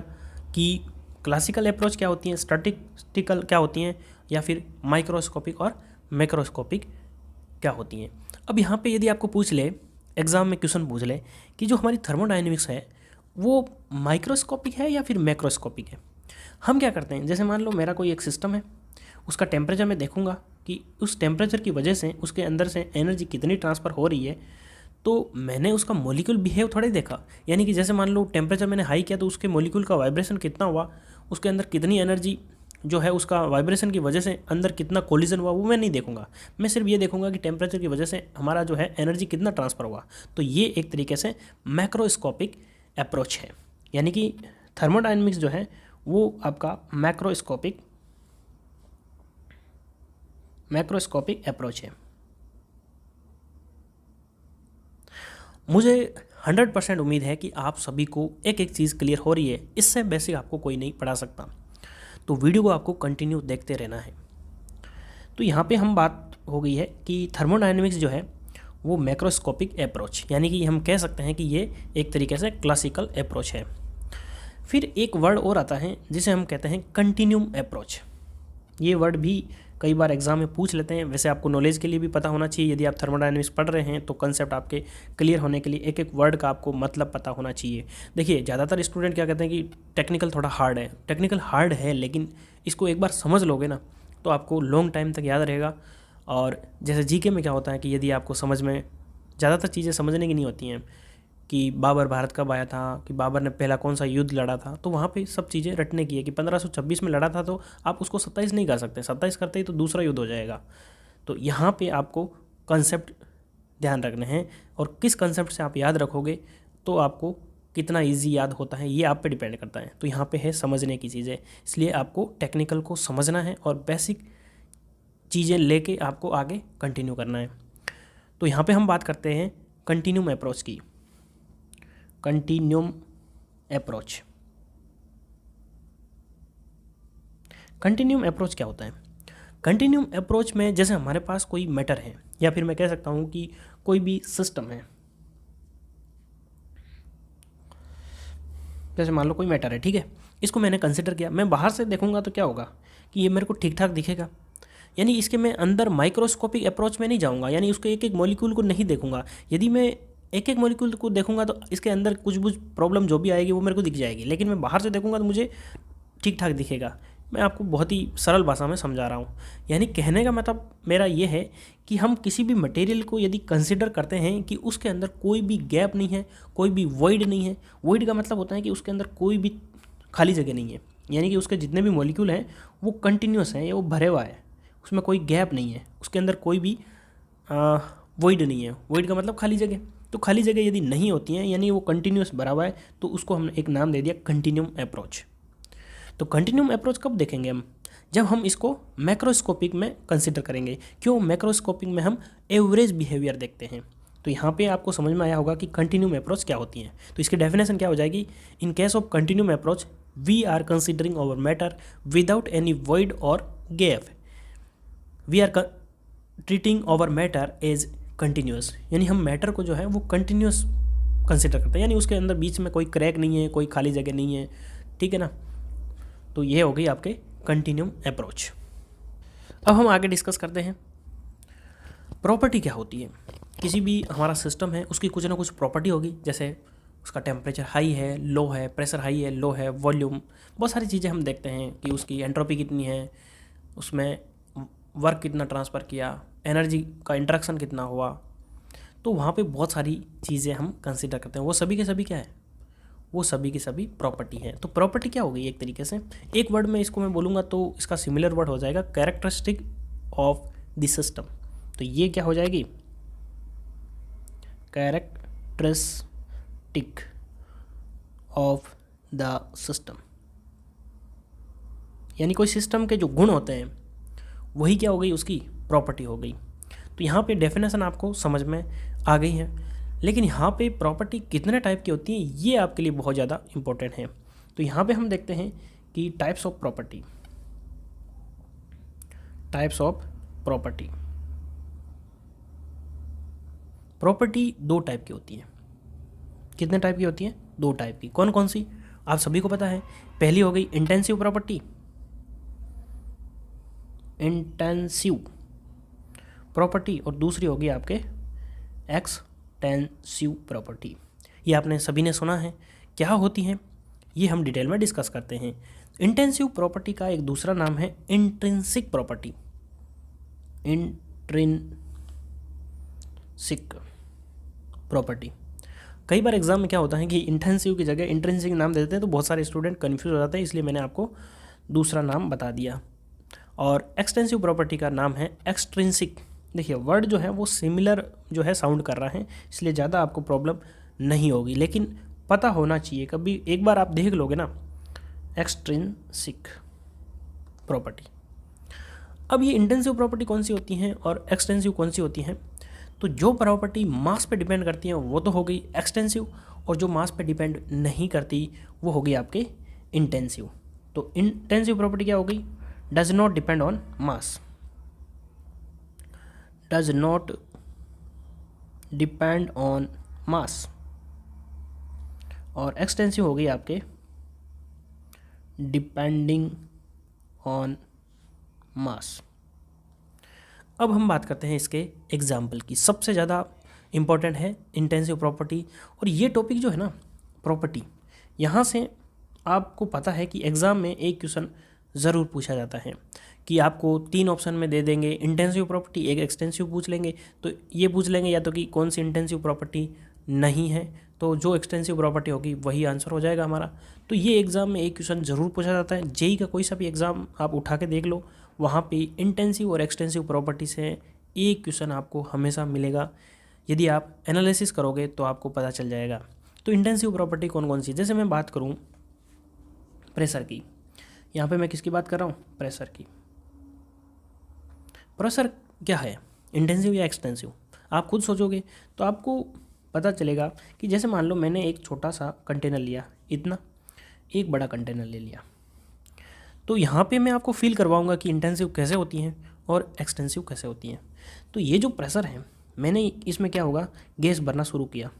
कि क्लासिकल अप्रोच क्या होती है, स्टैटिस्टिकल क्या होती हैं, या फिर माइक्रोस्कोपिक और मैक्रोस्कोपिक क्या होती हैं। अब यहाँ पे यदि आपको पूछ ले, एग्ज़ाम में क्वेश्चन पूछ ले कि जो हमारी थर्मोडायनेमिक्स है वो माइक्रोस्कोपिक है या फिर मैक्रोस्कोपिक है, हम क्या करते हैं, जैसे मान लो मेरा कोई एक सिस्टम है, उसका टेम्परेचर मैं देखूंगा कि उस टेम्परेचर की वजह से उसके अंदर से एनर्जी कितनी ट्रांसफ़र हो रही है, तो मैंने उसका मॉलिक्यूल बिहेव थोड़े देखा। यानी कि जैसे मान लो टेम्परेचर मैंने हाई किया तो उसके मॉलिक्यूल का वाइब्रेशन कितना हुआ, उसके अंदर कितनी एनर्जी जो है उसका वाइब्रेशन की वजह से अंदर कितना कोलिजन हुआ, वो मैं नहीं देखूंगा। मैं सिर्फ ये देखूंगा कि टेम्परेचर की वजह से हमारा जो है एनर्जी कितना ट्रांसफ़र हुआ। तो ये एक तरीके से मैक्रोस्कोपिक अप्रोच है, यानी कि थर्मोडायनेमिक्स जो है वो आपका मैक्रोस्कोपिक अप्रोच है। मुझे 100% उम्मीद है कि आप सभी को एक एक चीज़ क्लियर हो रही है, इससे बेसिक आपको कोई नहीं पढ़ा सकता, तो वीडियो को आपको कंटिन्यू देखते रहना है। तो यहाँ पे हम बात हो गई है कि थर्मोडायनेमिक्स जो है वो मैक्रोस्कोपिक अप्रोच, यानी कि हम कह सकते हैं कि ये एक तरीके से क्लासिकल अप्रोच है। फिर एक वर्ड और आता है जिसे हम कहते हैं कंटिन्यूम अप्रोच। ये वर्ड भी कई बार एग्जाम में पूछ लेते हैं, वैसे आपको नॉलेज के लिए भी पता होना चाहिए। यदि आप थर्मोडायनेमिक्स पढ़ रहे हैं तो कंसेप्ट आपके क्लियर होने के लिए एक एक वर्ड का आपको मतलब पता होना चाहिए। देखिए ज़्यादातर स्टूडेंट क्या कहते हैं कि टेक्निकल थोड़ा हार्ड है, टेक्निकल हार्ड है, लेकिन इसको एक बार समझ लोगे ना तो आपको लॉन्ग टाइम तक याद रहेगा। और जैसे जीके में क्या होता है कि यदि आपको समझ में, ज़्यादातर चीज़ें समझने की नहीं होती हैं कि बाबर भारत कब आया था, कि बाबर ने पहला कौन सा युद्ध लड़ा था, तो वहाँ पे सब चीज़ें रटने की है कि 1526 में लड़ा था, तो आप उसको 27 नहीं कर सकते, 27 करते ही तो दूसरा युद्ध हो जाएगा। तो यहाँ पे आपको कंसेप्ट ध्यान रखने हैं, और किस कंसेप्ट से आप याद रखोगे तो आपको कितना ईजी याद होता है ये आप पे डिपेंड करता है। तो यहाँ पे है समझने की चीज़ें, इसलिए आपको टेक्निकल को समझना है और बेसिक चीज़ें लेके आपको आगे कंटिन्यू करना है। तो यहाँ पे हम बात करते हैं कंटिन्यूम अप्रोच की। कंटिन्यूम अप्रोच, कंटिन्यूम अप्रोच क्या होता है? कंटिन्यूम अप्रोच में जैसे हमारे पास कोई मैटर है, या फिर मैं कह सकता हूँ कि कोई भी सिस्टम है, जैसे मान लो कोई मैटर है, ठीक है, इसको मैंने कंसिडर किया, मैं बाहर से देखूंगा तो क्या होगा कि ये मेरे को ठीक ठाक दिखेगा, यानी इसके मैं अंदर माइक्रोस्कोपिक अप्रोच में नहीं जाऊंगा, यानी उसके एक एक मॉलिक्यूल को नहीं देखूंगा। यदि मैं एक एक मॉलिक्यूल को देखूंगा तो इसके अंदर कुछ प्रॉब्लम जो भी आएगी वो मेरे को दिख जाएगी, लेकिन मैं बाहर से देखूंगा तो मुझे ठीक ठाक दिखेगा। मैं आपको बहुत ही सरल भाषा में समझा रहा हूँ। यानी कहने का मतलब मेरा ये है कि हम किसी भी मटेरियल को यदि कंसिडर करते हैं कि उसके अंदर कोई भी गैप नहीं है, कोई भी वॉइड नहीं है। वॉइड का मतलब होता है कि उसके अंदर कोई भी खाली जगह नहीं है, यानी कि उसके जितने भी मॉलिक्यूल हैं वो कंटिन्यूस हैं या वो भरे हुआ है, उसमें कोई गैप नहीं है, उसके अंदर कोई भी वॉइड नहीं है। वॉइड का मतलब खाली जगह। तो खाली जगह यदि नहीं होती हैं यानी वो कंटिन्यूस भरा हुआ है, तो उसको हमने एक नाम दे दिया कंटिन्यूम अप्रोच। तो कंटिन्यूम अप्रोच कब देखेंगे हम? जब हम इसको मैक्रोस्कोपिक में कंसिडर करेंगे। क्यों? मैक्रोस्कोपिक में हम एवरेज बिहेवियर देखते हैं। तो यहाँ पे आपको समझ में आया होगा कि कंटिन्यूम अप्रोच क्या होती है। तो इसकी डेफिनेशन क्या हो जाएगी? In case of continuum approach we are considering our matter without any void और gap. We are treating our matter as continuous, यानी हम मैटर को जो है वो कंटिन्यूस कंसिडर करते हैं, यानी उसके अंदर बीच में कोई क्रैक नहीं है, कोई खाली जगह नहीं है। ठीक है ना? तो ये हो गई आपके कंटिन्यूम अप्रोच। अब हम आगे डिस्कस करते हैं प्रॉपर्टी क्या होती है। किसी भी हमारा सिस्टम है उसकी कुछ ना कुछ प्रॉपर्टी होगी, जैसे उसका टेम्परेचर हाई है, लो है, प्रेशर हाई है, लो है, वॉल्यूम, बहुत सारी चीज़ें हम देखते हैं कि उसकी एंट्रोपी कितनी है, उसमें वर्क कितना ट्रांसफ़र किया, एनर्जी का इंटरेक्शन कितना हुआ। तो वहाँ पे बहुत सारी चीज़ें हम कंसिडर करते हैं। वो सभी के सभी क्या है? वो सभी की सभी प्रॉपर्टी है। तो प्रॉपर्टी क्या हो गई? एक तरीके से एक वर्ड में इसको मैं बोलूँगा तो इसका सिमिलर वर्ड हो जाएगा कैरेक्टरिस्टिक ऑफ द सिस्टम। तो ये क्या हो जाएगी? कैरेक्टरिस्टिक ऑफ द सिस्टम, यानी कोई सिस्टम के जो गुण होते हैं वही क्या हो गई? उसकी प्रॉपर्टी हो गई। तो यहाँ पे डेफिनेशन आपको समझ में आ गई है। लेकिन यहाँ पे प्रॉपर्टी कितने टाइप की होती है ये आपके लिए बहुत ज़्यादा इंपॉर्टेंट है। तो यहाँ पे हम देखते हैं कि types of property. Types of property, property दो टाइप की होती है। कितने टाइप की होती है? दो टाइप की। कौन कौन सी? आप सभी को पता है। पहली हो गई इंटेंसिव प्रॉपर्टी, इंटेंसिव प्रॉपर्टी, और दूसरी होगी आपके एक्सटेंसिव प्रॉपर्टी। ये आपने सभी ने सुना है। क्या होती हैं ये हम डिटेल में डिस्कस करते हैं। इंटेंसिव प्रॉपर्टी का एक दूसरा नाम है इंट्रिंसिक प्रॉपर्टी। Intrinsic property. कई बार एग्जाम में क्या होता है कि इंटेंसिव की जगह इंट्रिंसिक नाम दे देते हैं, तो बहुत सारे स्टूडेंट कन्फ्यूज हो जाते हैं, इसलिए मैंने आपको दूसरा नाम बता दिया। और एक्सटेंसिव प्रॉपर्टी का नाम है एक्सट्रिंसिक। देखिए वर्ड जो है वो सिमिलर जो है साउंड कर रहा है, इसलिए ज़्यादा आपको प्रॉब्लम नहीं होगी, लेकिन पता होना चाहिए। कभी एक बार आप देख लोगे ना एक्सट्रिंसिक प्रॉपर्टी। अब ये इंटेंसिव प्रॉपर्टी कौन सी होती हैं और एक्सटेंसिव कौन सी होती हैं? तो जो प्रॉपर्टी मास पे डिपेंड करती हैं वो तो हो गई एक्सटेंसिव, और जो मास पे डिपेंड नहीं करती वो हो गई आपके इंटेंसिव। तो इंटेंसिव प्रॉपर्टी क्या हो गई? Does not depend on mass, does not depend on मास। और एक्सटेंसिव हो गई आपके डिपेंडिंग ऑन मास। अब हम बात करते हैं इसके एग्जाम्पल की। सबसे ज़्यादा इम्पॉर्टेंट है इंटेंसिव प्रॉपर्टी। और ये टॉपिक जो है ना प्रॉपर्टी, यहाँ से आपको पता है कि एग्ज़ाम में एक क्वेश्चन ज़रूर पूछा जाता है कि आपको 3 ऑप्शन में दे देंगे इंटेंसिव प्रॉपर्टी, एक एक्सटेंसिव पूछ लेंगे। तो ये पूछ लेंगे या तो कि कौन सी इंटेंसिव प्रॉपर्टी नहीं है, तो जो एक्सटेंसिव प्रॉपर्टी होगी वही आंसर हो जाएगा हमारा। तो ये एग्ज़ाम में एक क्वेश्चन ज़रूर पूछा जाता है। जेई का कोई सा भी एग्ज़ाम आप उठा के देख लो, वहाँ पे इंटेंसिव और एक्सटेंसिव प्रॉपर्टी से एक क्वेश्चन आपको हमेशा मिलेगा। यदि आप एनालिसिस करोगे तो आपको पता चल जाएगा। तो इंटेंसिव प्रॉपर्टी कौन कौन सी? जैसे मैं बात करूँ प्रेशर की, यहाँ पे मैं किसकी बात कर रहा हूँ? प्रेशर की। प्रेशर क्या है, इंटेंसिव या एक्सटेंसिव? आप खुद सोचोगे तो आपको पता चलेगा कि जैसे मान लो मैंने एक छोटा सा कंटेनर लिया, इतना, एक बड़ा कंटेनर ले लिया, तो यहाँ पे मैं आपको फील करवाऊँगा कि इंटेंसिव कैसे होती हैं और एक्सटेंसिव कैसे होती हैं। तो ये जो प्रेशर है, मैंने इसमें क्या होगा, गैस भरना शुरू किया,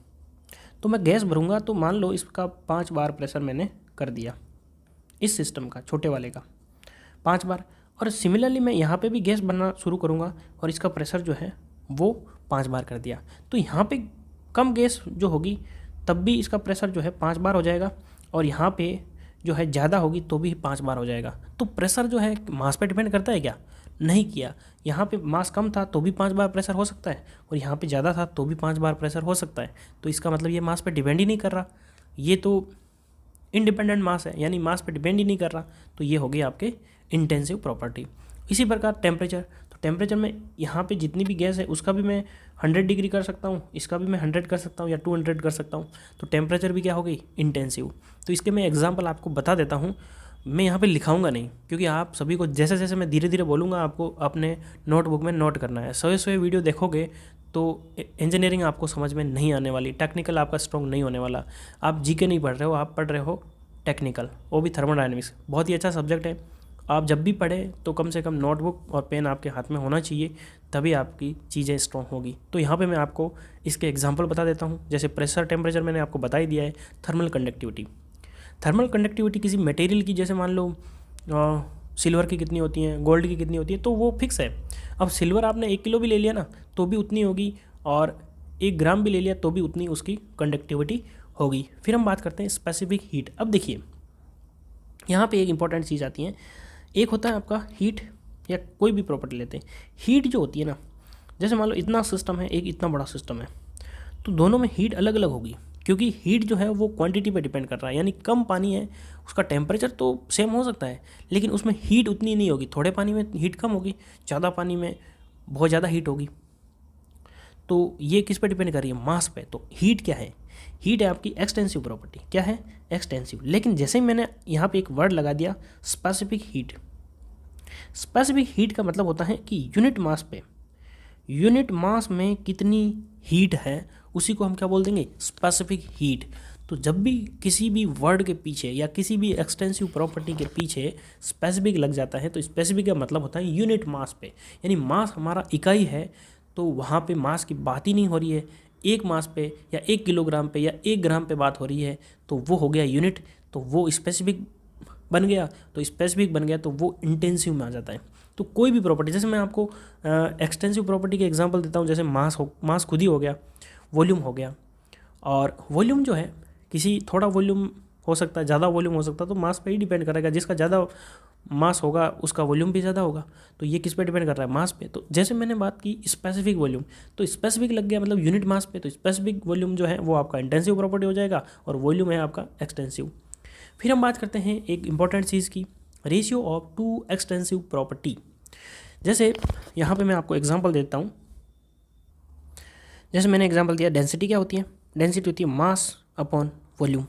तो मैं गैस भरूँगा तो मान लो इसका 5 बार प्रेशर मैंने कर दिया, इस सिस्टम का छोटे वाले का 5 बार। और सिमिलरली मैं यहाँ पे भी गैस भरना शुरू करूँगा और इसका प्रेशर जो है वो 5 बार कर दिया। तो यहाँ पे कम गैस जो होगी तब भी इसका प्रेशर जो है 5 बार हो जाएगा, और यहाँ पे जो है ज़्यादा होगी तो भी 5 बार हो जाएगा। तो प्रेशर जो है मास पे डिपेंड करता है क्या? नहीं किया। यहाँ पे मास कम था तो भी 5 बार प्रेशर हो सकता है, और यहाँ पे ज़्यादा था तो भी 5 बार प्रेशर हो सकता है। तो इसका मतलब ये मास पे डिपेंड ही नहीं कर रहा, ये तो इंडिपेंडेंट मास है, यानी मास पे डिपेंड ही नहीं कर रहा। तो ये हो गई आपके इंटेंसिव प्रॉपर्टी। इसी प्रकार टेम्परेचर, तो टेम्परेचर में यहाँ पे जितनी भी गैस है उसका भी मैं 100 डिग्री कर सकता हूँ, इसका भी मैं 100 कर सकता हूँ या 200 कर सकता हूँ। तो टेम्परेचर भी क्या हो गई? इंटेंसिव। तो इसके मैं एग्जांपल आपको बता देता हूँ, मैं यहाँ पे लिखाऊंगा नहीं, क्योंकि आप सभी को जैसे जैसे मैं धीरे धीरे बोलूँगा आपको अपने नोटबुक में नोट करना है। सोए वीडियो देखोगे तो इंजीनियरिंग आपको समझ में नहीं आने वाली, टेक्निकल आपका स्ट्रॉन्ग नहीं होने वाला। आप जीके नहीं पढ़ रहे हो, आप पढ़ रहे हो टेक्निकल, वो भी थर्मोडायनेमिक्स। बहुत ही अच्छा सब्जेक्ट है। आप जब भी पढ़ें तो कम से कम नोटबुक और पेन आपके हाथ में होना चाहिए, तभी आपकी चीज़ें स्ट्रॉन्ग होगी। तो यहाँ पे मैं आपको इसके एग्जांपल बता देता हूँ। जैसे प्रेशर, टेम्परेचर मैंने आपको बता ही दिया है। थर्मल कंडक्टिविटी, थर्मल कंडक्टिविटी किसी मटेरियल की, जैसे मान लो सिल्वर की कितनी होती है, गोल्ड की कितनी होती है, तो वो फिक्स है। अब सिल्वर आपने 1 किलो भी ले लिया ना तो भी उतनी होगी, और 1 ग्राम भी ले लिया तो भी उतनी उसकी कंडक्टिविटी होगी। फिर हम बात करते हैं स्पेसिफिक हीट। अब देखिए यहाँ पे एक इंपॉर्टेंट चीज़ आती है, एक होता है आपका हीट, या कोई भी प्रॉपर्टी लेते हैं। हीट जो होती है ना, जैसे मान लो इतना सिस्टम है, एक इतना बड़ा सिस्टम है, तो दोनों में हीट अलग अलग होगी, क्योंकि हीट जो है वो क्वांटिटी पे डिपेंड कर रहा है। यानी कम पानी है, उसका टेम्परेचर तो सेम हो सकता है, लेकिन उसमें हीट उतनी नहीं होगी। थोड़े पानी में हीट कम होगी, ज़्यादा पानी में बहुत ज़्यादा हीट होगी। तो ये किस पे डिपेंड कर रही है? मास पे। तो हीट क्या है? हीट है आपकी एक्सटेंसिव प्रॉपर्टी। क्या है? एक्सटेंसिव। लेकिन जैसे ही मैंने यहाँ पे एक वर्ड लगा दिया स्पेसिफिक हीट, स्पेसिफिक हीट का मतलब होता है कि यूनिट मास पे, यूनिट मास में कितनी हीट है उसी को हम क्या बोल देंगे? Specific heat. तो जब भी किसी भी वर्ड के पीछे या किसी भी एक्सटेंसिव प्रॉपर्टी के पीछे स्पेसिफिक लग जाता है, तो स्पेसिफिक का मतलब होता है यूनिट मास पे, यानी मास हमारा इकाई है, तो वहाँ पे मास की बात ही नहीं हो रही है। एक मास पे या 1 किलोग्राम पे या 1 ग्राम पे बात हो रही है, तो वो हो गया यूनिट, तो वो स्पेसिफिक बन गया। तो स्पेसिफिक बन गया तो वो इंटेंसिव में आ जाता है। तो कोई भी प्रॉपर्टी, जैसे मैं आपको एक्सटेंसिव प्रॉपर्टी के एग्जांपल देता हूँ, जैसे मास खुद ही हो गया, वॉल्यूम हो गया। और वॉल्यूम जो है, किसी थोड़ा वॉल्यूम हो सकता है, ज़्यादा वॉल्यूम हो सकता है, तो मास पे ही डिपेंड करेगा। जिसका ज़्यादा मास होगा उसका वॉल्यूम भी ज़्यादा होगा। तो ये किस पे डिपेंड कर रहा है? मास पे। तो जैसे मैंने बात की स्पेसिफिक वॉल्यूम, तो स्पेसिफिक लग गया मतलब यूनिट मास पे, तो स्पेसिफिक वॉल्यूम जो है वो आपका इंटेंसिव प्रॉपर्टी हो जाएगा, और वॉल्यूम है आपका एक्सटेंसिव। फिर हम बात करते हैं एक इंपॉर्टेंट चीज़ की, ratio of two extensive property. जैसे यहाँ पे मैं आपको एग्जांपल देता हूँ। जैसे मैंने एग्जांपल दिया, डेंसिटी क्या होती है? डेंसिटी होती है मास अपॉन वॉल्यूम।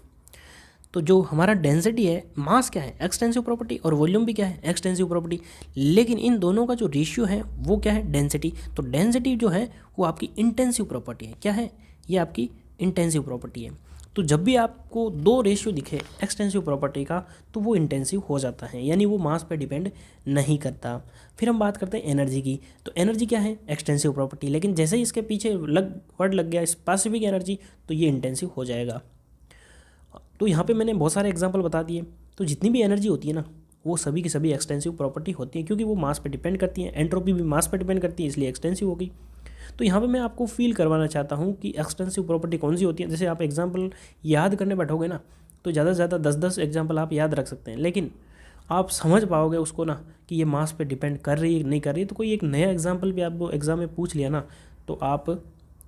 तो जो हमारा डेंसिटी है, मास क्या है? एक्सटेंसिव प्रॉपर्टी, और वॉल्यूम भी क्या है? Extensive property. लेकिन इन दोनों का जो रेशियो है वो क्या है? डेंसिटी। तो डेंसिटी जो है वो आपकी इंटेंसिव प्रॉपर्टी है। क्या है? ये आपकी इंटेंसिव प्रॉपर्टी है। तो जब भी आपको 2 रेशियो दिखे एक्सटेंसिव प्रॉपर्टी का, तो वो इंटेंसिव हो जाता है, यानी वो मास पे डिपेंड नहीं करता। फिर हम बात करते हैं एनर्जी की। तो एनर्जी क्या है? Extensive property. लेकिन जैसे ही इसके पीछे वर्ड लग गया स्पेसिफिक एनर्जी, तो ये इंटेंसिव हो जाएगा। तो यहाँ पे मैंने बहुत सारे एग्जांपल बता दिए। तो जितनी भी एनर्जी होती है ना, वो सभी की सभी एक्सटेंसिव प्रॉपर्टी होती है, क्योंकि वो मास पे डिपेंड करती है। एंट्रोपी भी मास पे डिपेंड करती है, इसलिए एक्सटेंसिव होगी। तो यहाँ पे मैं आपको फील करवाना चाहता हूँ कि एक्सटेंसिव प्रॉपर्टी कौन सी होती है। जैसे आप एग्जांपल याद करने बैठोगे ना, तो ज़्यादा से ज़्यादा 10-10 एग्जांपल आप याद रख सकते हैं, लेकिन आप समझ पाओगे उसको ना कि ये मास पे डिपेंड कर रही है नहीं कर रही है। तो कोई एक नया एग्जाम्पल भी आप एग्ज़ाम में पूछ लिया ना, तो आप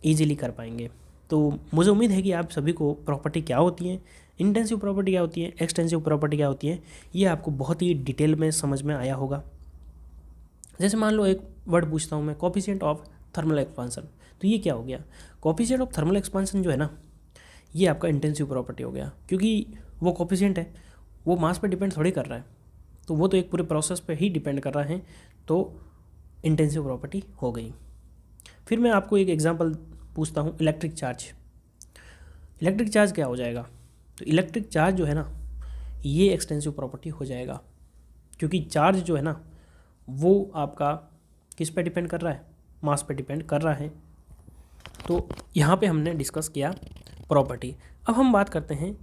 ईजिली कर पाएंगे। तो मुझे उम्मीद है कि आप सभी को प्रॉपर्टी क्या होती है, इंटेंसिव प्रॉपर्टी क्या होती है, एक्सटेंसिव प्रॉपर्टी क्या होती है, ये आपको बहुत ही डिटेल में समझ में आया होगा। जैसे मान लो एक वर्ड पूछता हूँ मैं, कोफिशिएंट ऑफ थर्मल एक्सपांसन। तो ये क्या हो गया? कोफिशिएंट ऑफ थर्मल एक्सपांसन जो है ना, ये आपका इंटेंसिव प्रॉपर्टी हो गया, क्योंकि वो कोफिशिएंट है, वो मास पे डिपेंड थोड़ी कर रहा है, तो वो तो एक पूरे प्रोसेस पे ही डिपेंड कर रहा है, तो इंटेंसिव प्रॉपर्टी हो गई। फिर मैं आपको एक एग्जांपल पूछता हूँ, इलेक्ट्रिक चार्ज। इलेक्ट्रिक चार्ज क्या हो जाएगा? तो इलेक्ट्रिक चार्ज जो है ना, ये एक्सटेंसिव प्रॉपर्टी हो जाएगा, क्योंकि चार्ज जो है ना वो आपका किस पे डिपेंड कर रहा है? मास पे डिपेंड कर रहा है। तो यहाँ पे हमने डिस्कस किया प्रॉपर्टी। अब हम बात करते हैं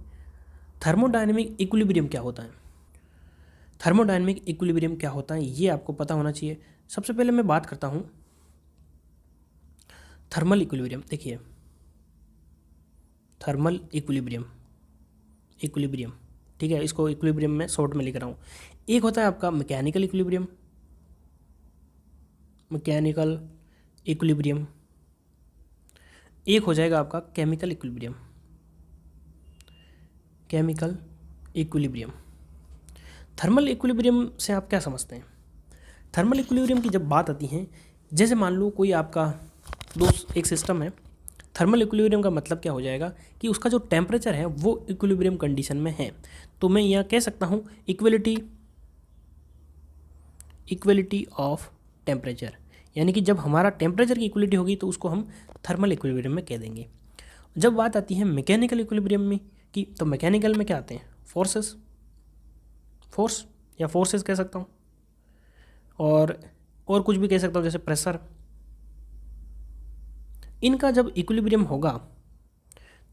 थर्मोडायनेमिक इक्विलिब्रियम क्या होता है। थर्मोडायनेमिक इक्विलिब्रियम क्या होता है ये आपको पता होना चाहिए। सबसे पहले मैं बात करता हूँ थर्मल इक्विलिब्रियम। देखिए, थर्मल इक्विलिब्रियम, इक्विलिब्रियम ठीक है, इसको इक्विलिब्रियम में शॉर्ट में लिख रहा हूँ। एक होता है आपका मैकेनिकल इक्विलिब्रियम, मैकेनिकल इक्विलिब्रियम, एक हो जाएगा आपका chemical equilibrium, chemical equilibrium. Thermal equilibrium से आप क्या समझते हैं? थर्मल इक्विलिब्रियम की जब बात आती है, जैसे मान लो कोई आपका एक सिस्टम है, थर्मल इक्विलिब्रियम का मतलब क्या हो जाएगा कि उसका जो टेम्परेचर है वो इक्विलिब्रियम कंडीशन में है। तो मैं यहाँ कह सकता हूँ इक्वलिटी ऑफ टेम्परेचर, यानी कि जब हमारा टेम्परेचर की इक्वलिटी होगी तो उसको हम थर्मल इक्विलिब्रियम में कह देंगे। जब बात आती है मैकेनिकल इक्विलिब्रियम में की, तो मैकेनिकल में क्या आते हैं? फोर्स या फोर्सेस कह सकता हूँ, और कुछ भी कह सकता हूँ जैसे प्रेशर। इनका जब इक्विलिब्रियम होगा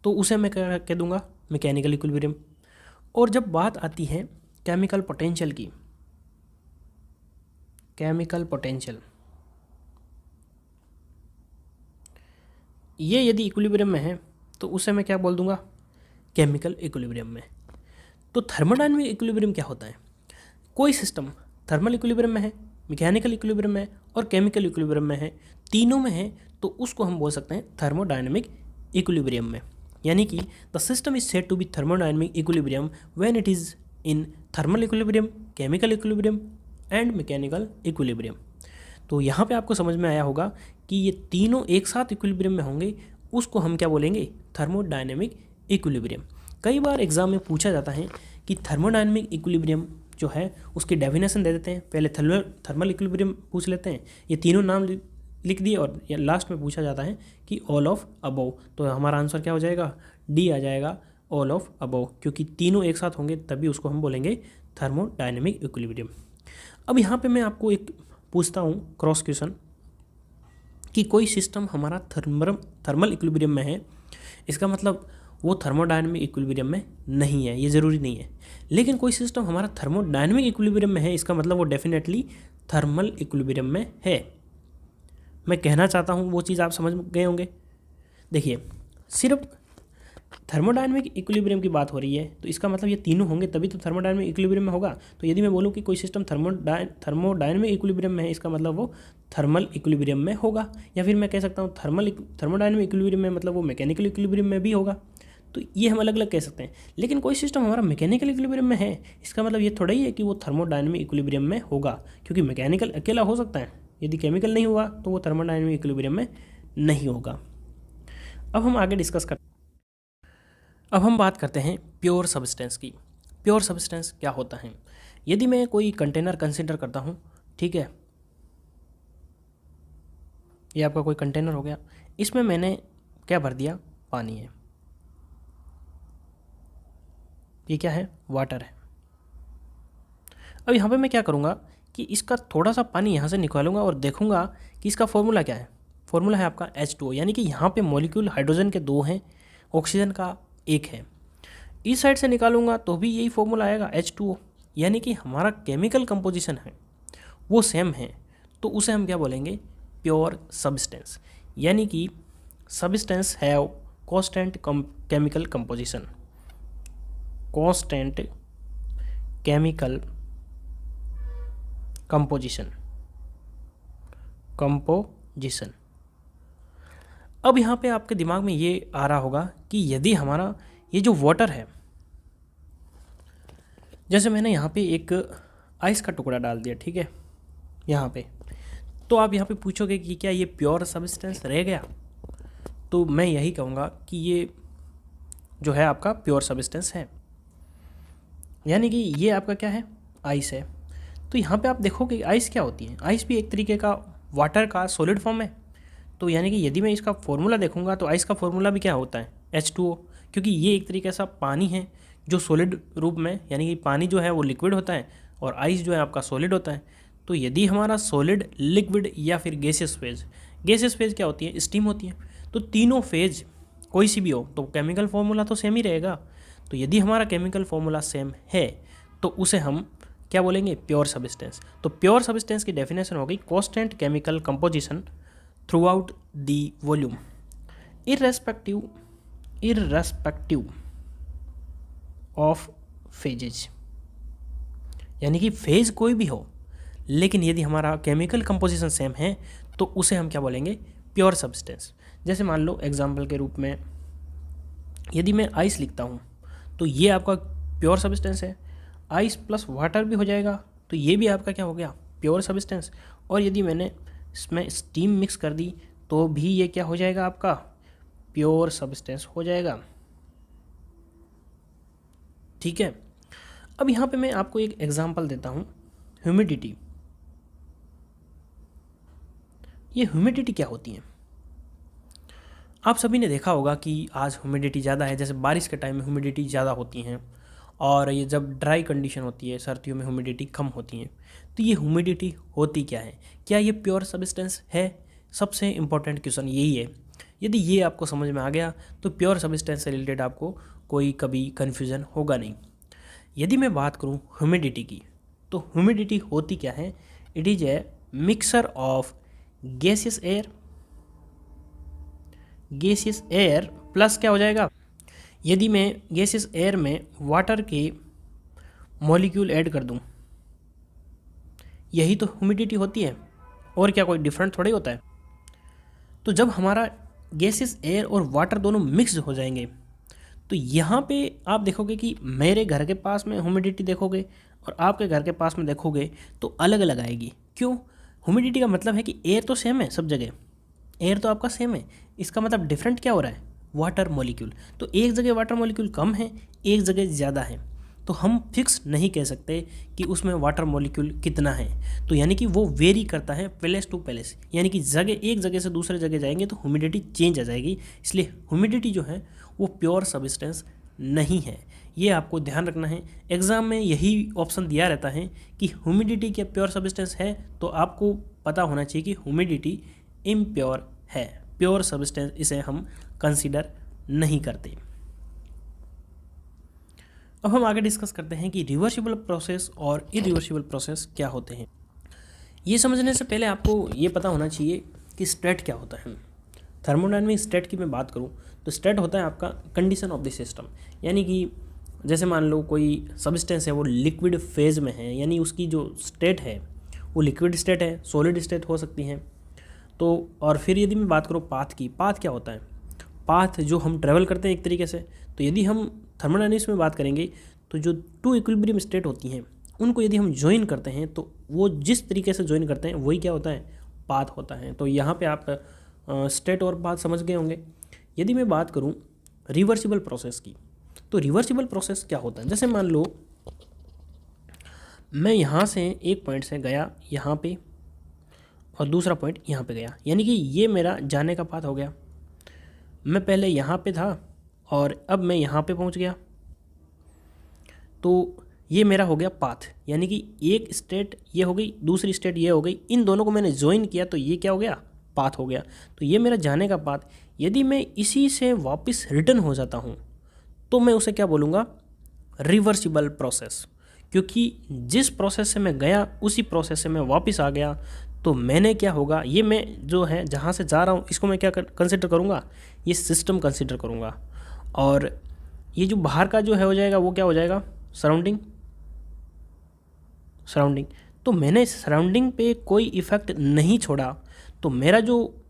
तो उसे मैं क्या कह दूंगा? Mechanical equilibrium. और जब बात आती है केमिकल पोटेंशियल की, केमिकल पोटेंशियल, ये यदि इक्विलिब्रियम में है तो उसे मैं क्या बोल दूंगा? केमिकल इक्विलिब्रियम में। तो थर्मोडायनामिक इक्विलिब्रियम क्या होता है? कोई सिस्टम थर्मल इक्विलिब्रियम में है, मैकेनिकल इक्विलिब्रियम में और केमिकल इक्विलिब्रियम में है, तीनों में है, तो उसको हम बोल सकते हैं थर्मोडायनामिक इक्विलिब्रियम में। यानी कि the system is said to be thermodynamic equilibrium when it is in thermal equilibrium, chemical equilibrium and mechanical equilibrium. तो यहाँ पे आपको समझ में आया होगा कि ये तीनों एक साथ इक्विलिब्रियम में होंगे, उसको हम क्या बोलेंगे? Thermodynamic equilibrium. कई बार एग्जाम में पूछा जाता है कि थर्मोडायनामिक इक्विलिब्रियम जो है उसकी डेफिनेशन दे देते हैं, पहले थर्मल इक्विलिब्रियम पूछ लेते हैं, ये तीनों नाम लिख दिए, और लास्ट में पूछा जाता है कि ऑल ऑफ अबव। तो हमारा आंसर क्या हो जाएगा? डी आ जाएगा, ऑल ऑफ अबव, क्योंकि तीनों एक साथ होंगे तभी उसको हम बोलेंगे थर्मोडायनामिक इक्विलिब्रियम। अब यहाँ पे मैं आपको एक पूछता हूँ क्रॉस क्वेश्चन कि कोई सिस्टम हमारा थर्मल इक्विलिब्रियम में है, इसका मतलब वो थर्मोडायनामिक इक्विलिब्रियम में नहीं है, ये ज़रूरी नहीं है। लेकिन कोई सिस्टम हमारा थर्मोडायनामिक इक्विलिब्रियम में है, इसका मतलब वो डेफिनेटली थर्मल इक्विलिब्रियम में है। मैं कहना चाहता हूँ वो चीज़ आप समझ गए होंगे। देखिए, सिर्फ थर्मोडायनामिक इक्विलिब्रियम की बात हो रही है, तो इसका मतलब ये तीनों होंगे तभी तो थर्मोडायनामिक इक्विलिब्रियम में होगा। तो यदि मैं बोलूँ कि कोई सिस्टम थर्मोडायनामिक इक्विलिब्रियम में है, इसका मतलब वो थर्मल इक्विलिब्रियम में होगा। या फिर मैं कह सकता हूँ थर्मोडायनामिक इक्विलिब्रियम में मतलब वो मैकेनिकल इक्विलिब्रियम में भी होगा। तो ये हम अलग अलग कह सकते हैं। लेकिन कोई सिस्टम हमारा मैकेनिकल इक्विलिब्रियम में है, इसका मतलब ये थोड़ा ही है कि वो थर्मोडायनामिक इक्विलिब्रियम में होगा, क्योंकि मैकेनिकल अकेला हो सकता है, यदि केमिकल नहीं हुआ तो वो थर्मोडायनामिक इक्विलिब्रियम में नहीं होगा। अब हम आगे डिस्कस करते हैं। अब हम बात करते हैं प्योर सब्सटेंस की। प्योर सब्सटेंस क्या होता है? यदि मैं कोई कंटेनर कंसिडर करता हूँ, ठीक है, ये आपका कोई कंटेनर हो गया, इसमें मैंने क्या भर दिया? पानी है। ये क्या है? वाटर है। अब यहाँ पे मैं क्या करूँगा कि इसका थोड़ा सा पानी यहाँ से निकालूंगा और देखूंगा कि इसका फॉर्मूला क्या है। फॉर्मूला है आपका H2O, यानी कि यहाँ पे मॉलिक्यूल हाइड्रोजन के 2 हैं, ऑक्सीजन का 1 है। इस साइड से निकालूंगा तो भी यही फॉर्मूला आएगा H2O, यानी कि हमारा केमिकल कंपोजिशन है वो सेम है। तो उसे हम क्या बोलेंगे? Pure substance. यानी कि substance have constant chemical composition, constant chemical composition. अब यहाँ पे आपके दिमाग में ये आ रहा होगा कि यदि हमारा ये जो वाटर है, जैसे मैंने यहाँ पे एक आइस का टुकड़ा डाल दिया, ठीक है, यहाँ पे, तो आप यहाँ पे पूछोगे कि क्या ये प्योर सब्सटेंस रह गया? तो मैं यही कहूँगा कि ये जो है आपका प्योर सब्सटेंस है, यानी कि ये आपका क्या है? आइस है। तो यहाँ पे आप देखोगे आइस क्या होती है? आइस भी एक तरीके का वाटर का सॉलिड फॉर्म है। तो यानी कि यदि मैं इसका फॉर्मूला देखूंगा तो आइस का फॉर्मूला भी क्या होता है? H2O, क्योंकि ये एक तरीके सा पानी है जो सॉलिड रूप में, यानी कि पानी जो है वो लिक्विड होता है और आइस जो है आपका सॉलिड होता है। तो यदि हमारा सॉलिड, लिक्विड या फिर गैसियस फेज क्या होती है? स्टीम होती है। तो तीनों फेज कोई सी भी हो तो केमिकल फॉर्मूला तो सेम ही रहेगा। तो यदि हमारा केमिकल फॉर्मूला सेम है तो उसे हम क्या बोलेंगे? Pure substance. तो प्योर सब्सटेंस की डेफिनेशन हो गई constant chemical composition throughout the volume irrespective of phases, यानी कि फेज कोई भी हो, लेकिन यदि हमारा केमिकल कंपोजिशन सेम है तो उसे हम क्या बोलेंगे, प्योर सब्सटेंस। जैसे मान लो एग्जाम्पल के रूप में यदि मैं आइस लिखता हूँ तो ये आपका प्योर सब्सटेंस है, आइस प्लस वाटर भी हो जाएगा तो ये भी आपका क्या हो गया, प्योर सब्सटेंस। और यदि मैंने इसमें स्टीम मिक्स कर दी तो भी ये क्या हो जाएगा, आपका प्योर सब्सटेंस हो जाएगा। ठीक है, अब यहाँ पे मैं आपको एक एग्जांपल देता हूँ, ह्यूमिडिटी। ये ह्यूमिडिटी क्या होती है, आप सभी ने देखा होगा कि आज ह्यूमिडिटी ज़्यादा है, जैसे बारिश के टाइम में ह्यूमिडिटी ज़्यादा होती हैं और ये जब ड्राई कंडीशन होती है सर्दियों में ह्यूमिडिटी कम होती है। तो ये ह्यूमिडिटी होती क्या है, क्या ये प्योर सब्सटेंस है? सबसे इम्पोर्टेंट क्वेश्चन यही है। यदि ये आपको समझ में आ गया तो प्योर सब्सटेंस से रिलेटेड आपको कोई कभी कन्फ्यूज़न होगा नहीं। यदि मैं बात करूँ ह्यूमिडिटी की, तो ह्यूमिडिटी होती क्या है, it is A mixer of gaseous air plus क्या हो जाएगा, यदि मैं गैसियस एयर में वाटर के मॉलिक्यूल ऐड कर दूं, यही तो ह्यूमिडिटी होती है, और क्या कोई डिफरेंट थोड़ी होता है। तो जब हमारा गैसियस एयर और वाटर दोनों मिक्स हो जाएंगे तो यहाँ पे आप देखोगे कि मेरे घर के पास में ह्यूमिडिटी देखोगे और आपके घर के पास में देखोगे तो अलग अलग आएगी। क्यों? ह्यूमिडिटी का मतलब है कि एयर तो सेम है सब जगह, एयर तो आपका सेम है, इसका मतलब डिफरेंट क्या हो रहा है, वाटर मॉलिक्यूल। तो एक जगह वाटर मॉलिक्यूल कम है, एक जगह ज़्यादा है, तो हम फिक्स नहीं कह सकते कि उसमें वाटर मॉलिक्यूल कितना है। तो यानी कि वो वेरी करता है प्लेस टू प्लेस, यानी कि जगह एक जगह से दूसरे जगह जाएंगे तो ह्यूमिडिटी चेंज आ जाएगी। इसलिए ह्यूमिडिटी जो है वो प्योर सब्सटेंस नहीं है, ये आपको ध्यान रखना है। एग्ज़ाम में यही ऑप्शन दिया रहता है कि ह्यूमिडिटी क्या प्योर सब्सटेंस है, तो आपको पता होना चाहिए कि ह्यूमिडिटी इम्प्योर है, प्योर सब्सटेंस इसे हम कंसीडर नहीं करते। अब हम आगे डिस्कस करते हैं कि रिवर्सिबल प्रोसेस और इरिवर्सिबल प्रोसेस क्या होते हैं। ये समझने से पहले आपको ये पता होना चाहिए कि स्टेट क्या होता है। थर्मोडायनामिक स्टेट की मैं बात करूँ तो स्टेट होता है आपका कंडीशन ऑफ द सिस्टम, यानी कि जैसे मान लो कोई सब्सटेंस है वो लिक्विड फेज में है, यानी उसकी जो स्टेट है वो लिक्विड स्टेट है, सॉलिड स्टेट हो सकती है। तो और फिर यदि मैं बात करूँ पाथ की, पाथ क्या होता है, पाथ जो हम ट्रैवल करते हैं एक तरीके से। तो यदि हम थर्मोडायनामिक्स में बात करेंगे तो जो टू इक्विलिब्रियम स्टेट होती हैं उनको यदि हम ज्वाइन करते हैं तो वो जिस तरीके से ज्वाइन करते हैं वही क्या होता है, पाथ होता है। तो यहाँ पे आप स्टेट और पाथ समझ गए होंगे। यदि मैं बात करूँ रिवर्सिबल प्रोसेस की, तो रिवर्सिबल प्रोसेस क्या होता है, जैसे मान लो मैं यहाँ से एक पॉइंट से गया यहाँ पे और दूसरा पॉइंट यहाँ पे गया, यानी कि ये मेरा जाने का पाथ हो गया। मैं पहले यहाँ पे था और अब मैं यहाँ पे पहुँच गया, तो ये मेरा हो गया पाथ, यानी कि एक स्टेट ये हो गई, दूसरी स्टेट ये हो गई, इन दोनों को मैंने ज्वाइन किया तो ये क्या हो गया, पाथ हो गया। तो ये मेरा जाने का पाथ। यदि मैं इसी से वापस रिटर्न हो जाता हूँ तो मैं उसे क्या बोलूँगा, रिवर्सिबल प्रोसेस, क्योंकि जिस प्रोसेस से मैं गया उसी प्रोसेस से मैं वापस आ गया। तो मैंने क्या होगा, ये मैं जो है जहाँ से जा रहा हूँ इसको मैं क्या कंसिडर करूँगा, ये सिस्टम कंसिडर करूँगा, और ये जो बाहर का जो है हो जाएगा वो क्या हो जाएगा, सराउंडिंग। तो मैंने सराउंडिंग पे कोई इफ़ेक्ट नहीं छोड़ा, तो मेरा जो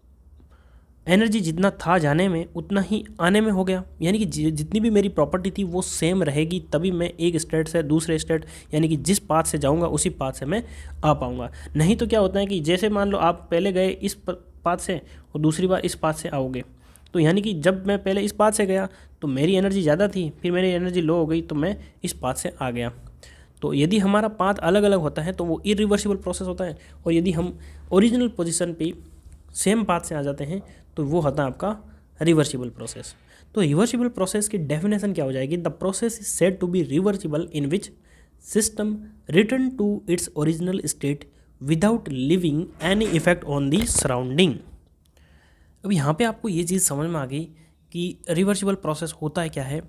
एनर्जी जितना था जाने में उतना ही आने में हो गया, यानी कि जितनी भी मेरी प्रॉपर्टी थी वो सेम रहेगी, तभी मैं एक स्टेट से दूसरे स्टेट, यानी कि जिस पाथ से जाऊंगा उसी पाथ से मैं आ पाऊंगा। नहीं तो क्या होता है कि जैसे मान लो आप पहले गए इस पाथ से और दूसरी बार इस पाथ से आओगे, तो यानी कि जब मैं पहले इस पाथ से गया तो मेरी एनर्जी ज़्यादा थी, फिर मेरी एनर्जी लो हो गई तो मैं इस पाथ से आ गया। तो यदि हमारा पाथ अलग अलग होता है तो वो इरिवर्सिबल प्रोसेस होता है, और यदि हम ओरिजिनल पोजीशन पे सेम पाथ से आ जाते हैं तो वो होता है आपका रिवर्सिबल प्रोसेस। तो रिवर्सिबल प्रोसेस की डेफिनेशन क्या हो जाएगी, the process is said to be reversible in which system return to its original state without leaving any effect on the surrounding. अब यहाँ पे आपको ये चीज़ समझ में आ गई कि रिवर्सिबल प्रोसेस होता है क्या है,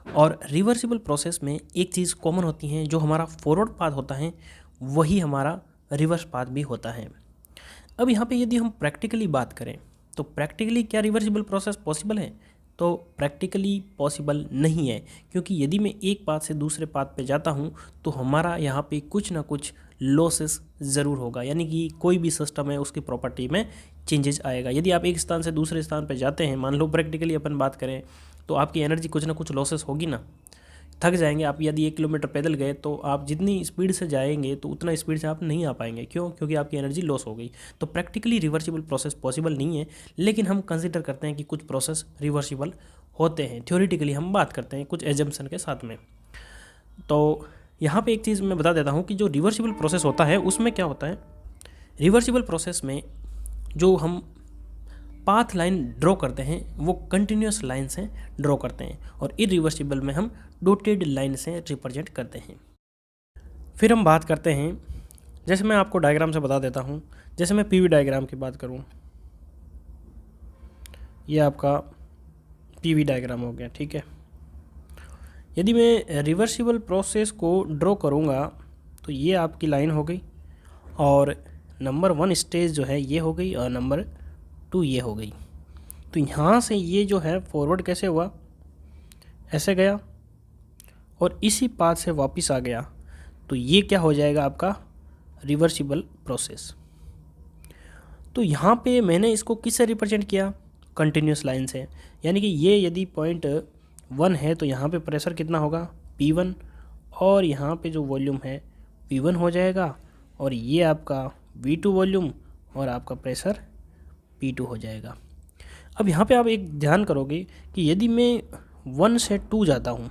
और रिवर्सिबल प्रोसेस में एक चीज़ कॉमन होती है, जो हमारा फॉरवर्ड पाथ होता है वही हमारा रिवर्स पाथ भी होता है। अब यहाँ पे यदि हम प्रैक्टिकली बात करें तो प्रैक्टिकली क्या रिवर्सिबल प्रोसेस पॉसिबल है? तो प्रैक्टिकली पॉसिबल नहीं है, क्योंकि यदि मैं एक पाथ से दूसरे पाथ पे जाता हूँ तो हमारा यहाँ पे कुछ ना कुछ लॉसेस ज़रूर होगा, यानी कि कोई भी सिस्टम है उसकी प्रॉपर्टी में चेंजेस आएगा। यदि आप एक स्थान से दूसरे स्थान पे जाते हैं, मान लो प्रैक्टिकली अपन बात करें, तो आपकी एनर्जी कुछ ना कुछ लॉसेस होगी ना, थक जाएंगे आप। यदि 1 किलोमीटर पैदल गए तो आप जितनी स्पीड से जाएंगे तो उतना स्पीड से आप नहीं आ पाएंगे। क्यों? क्योंकि आपकी एनर्जी लॉस हो गई। तो प्रैक्टिकली रिवर्सिबल प्रोसेस पॉसिबल नहीं है, लेकिन हम कंसिडर करते हैं कि कुछ प्रोसेस रिवर्सिबल होते हैं। थ्योरेटिकली हम बात करते हैं कुछ एजम्पशन के साथ में। तो यहाँ पे एक चीज़ मैं बता देता हूँ कि जो रिवर्सिबल प्रोसेस होता है उसमें क्या होता है। रिवर्सिबल प्रोसेस में जो हम पाथ लाइन ड्रॉ करते हैं वो कंटिन्यूस लाइन से ड्रॉ करते हैं, और इरिवर्सिबल में हम डॉटेड लाइन से रिप्रेजेंट करते हैं। फिर हम बात करते हैं, जैसे मैं आपको डायग्राम से बता देता हूँ। जैसे मैं पीवी डायग्राम की बात करूँ, ये आपका पीवी डायग्राम हो गया, ठीक है। यदि मैं रिवर्सिबल प्रोसेस को ड्रॉ करूँगा तो ये आपकी लाइन हो गई, और नंबर 1 स्टेज जो है ये हो गई, और नंबर 2 ये हो गई। तो यहाँ से ये जो है फॉरवर्ड कैसे हुआ, ऐसे गया और इसी पाथ से वापस आ गया, तो ये क्या हो जाएगा आपका रिवर्सिबल प्रोसेस। तो यहाँ पे मैंने इसको किससे रिप्रेजेंट किया, कंटिन्यूस लाइन से। यानी कि ये यदि पॉइंट 1 है तो यहाँ पे प्रेशर कितना होगा P1, और यहाँ पे जो वॉल्यूम है P1 हो जाएगा, और ये आपका V2 वॉल्यूम और आपका प्रेशर P2 हो जाएगा। अब यहाँ पे आप एक ध्यान करोगे कि यदि मैं 1 से 2 जाता हूँ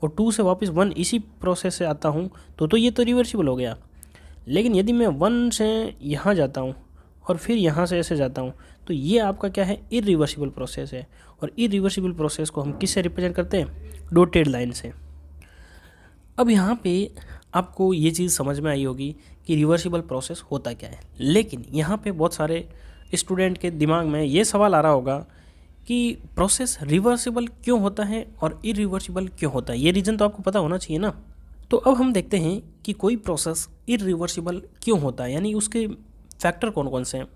और 2 से वापस 1 इसी प्रोसेस से आता हूँ तो ये तो रिवर्सिबल हो गया। लेकिन यदि मैं 1 से यहाँ जाता हूँ और फिर यहाँ से ऐसे जाता हूँ तो ये आपका क्या है, इरिवर्सिबल प्रोसेस है। और इरिवर्सिबल प्रोसेस को हम किससे रिप्रेजेंट करते हैं, डॉटेड लाइन से। अब यहाँ पे आपको ये चीज़ समझ में आई होगी कि रिवर्सिबल प्रोसेस होता क्या है। लेकिन यहाँ पे बहुत सारे स्टूडेंट के दिमाग में ये सवाल आ रहा होगा कि प्रोसेस रिवर्सिबल क्यों होता है और इरिवर्सिबल क्यों होता है। ये रीज़न तो आपको पता होना चाहिए ना। तो अब हम देखते हैं कि कोई प्रोसेस इरिवर्सिबल क्यों होता है, यानी उसके फैक्टर कौन कौन से हैं,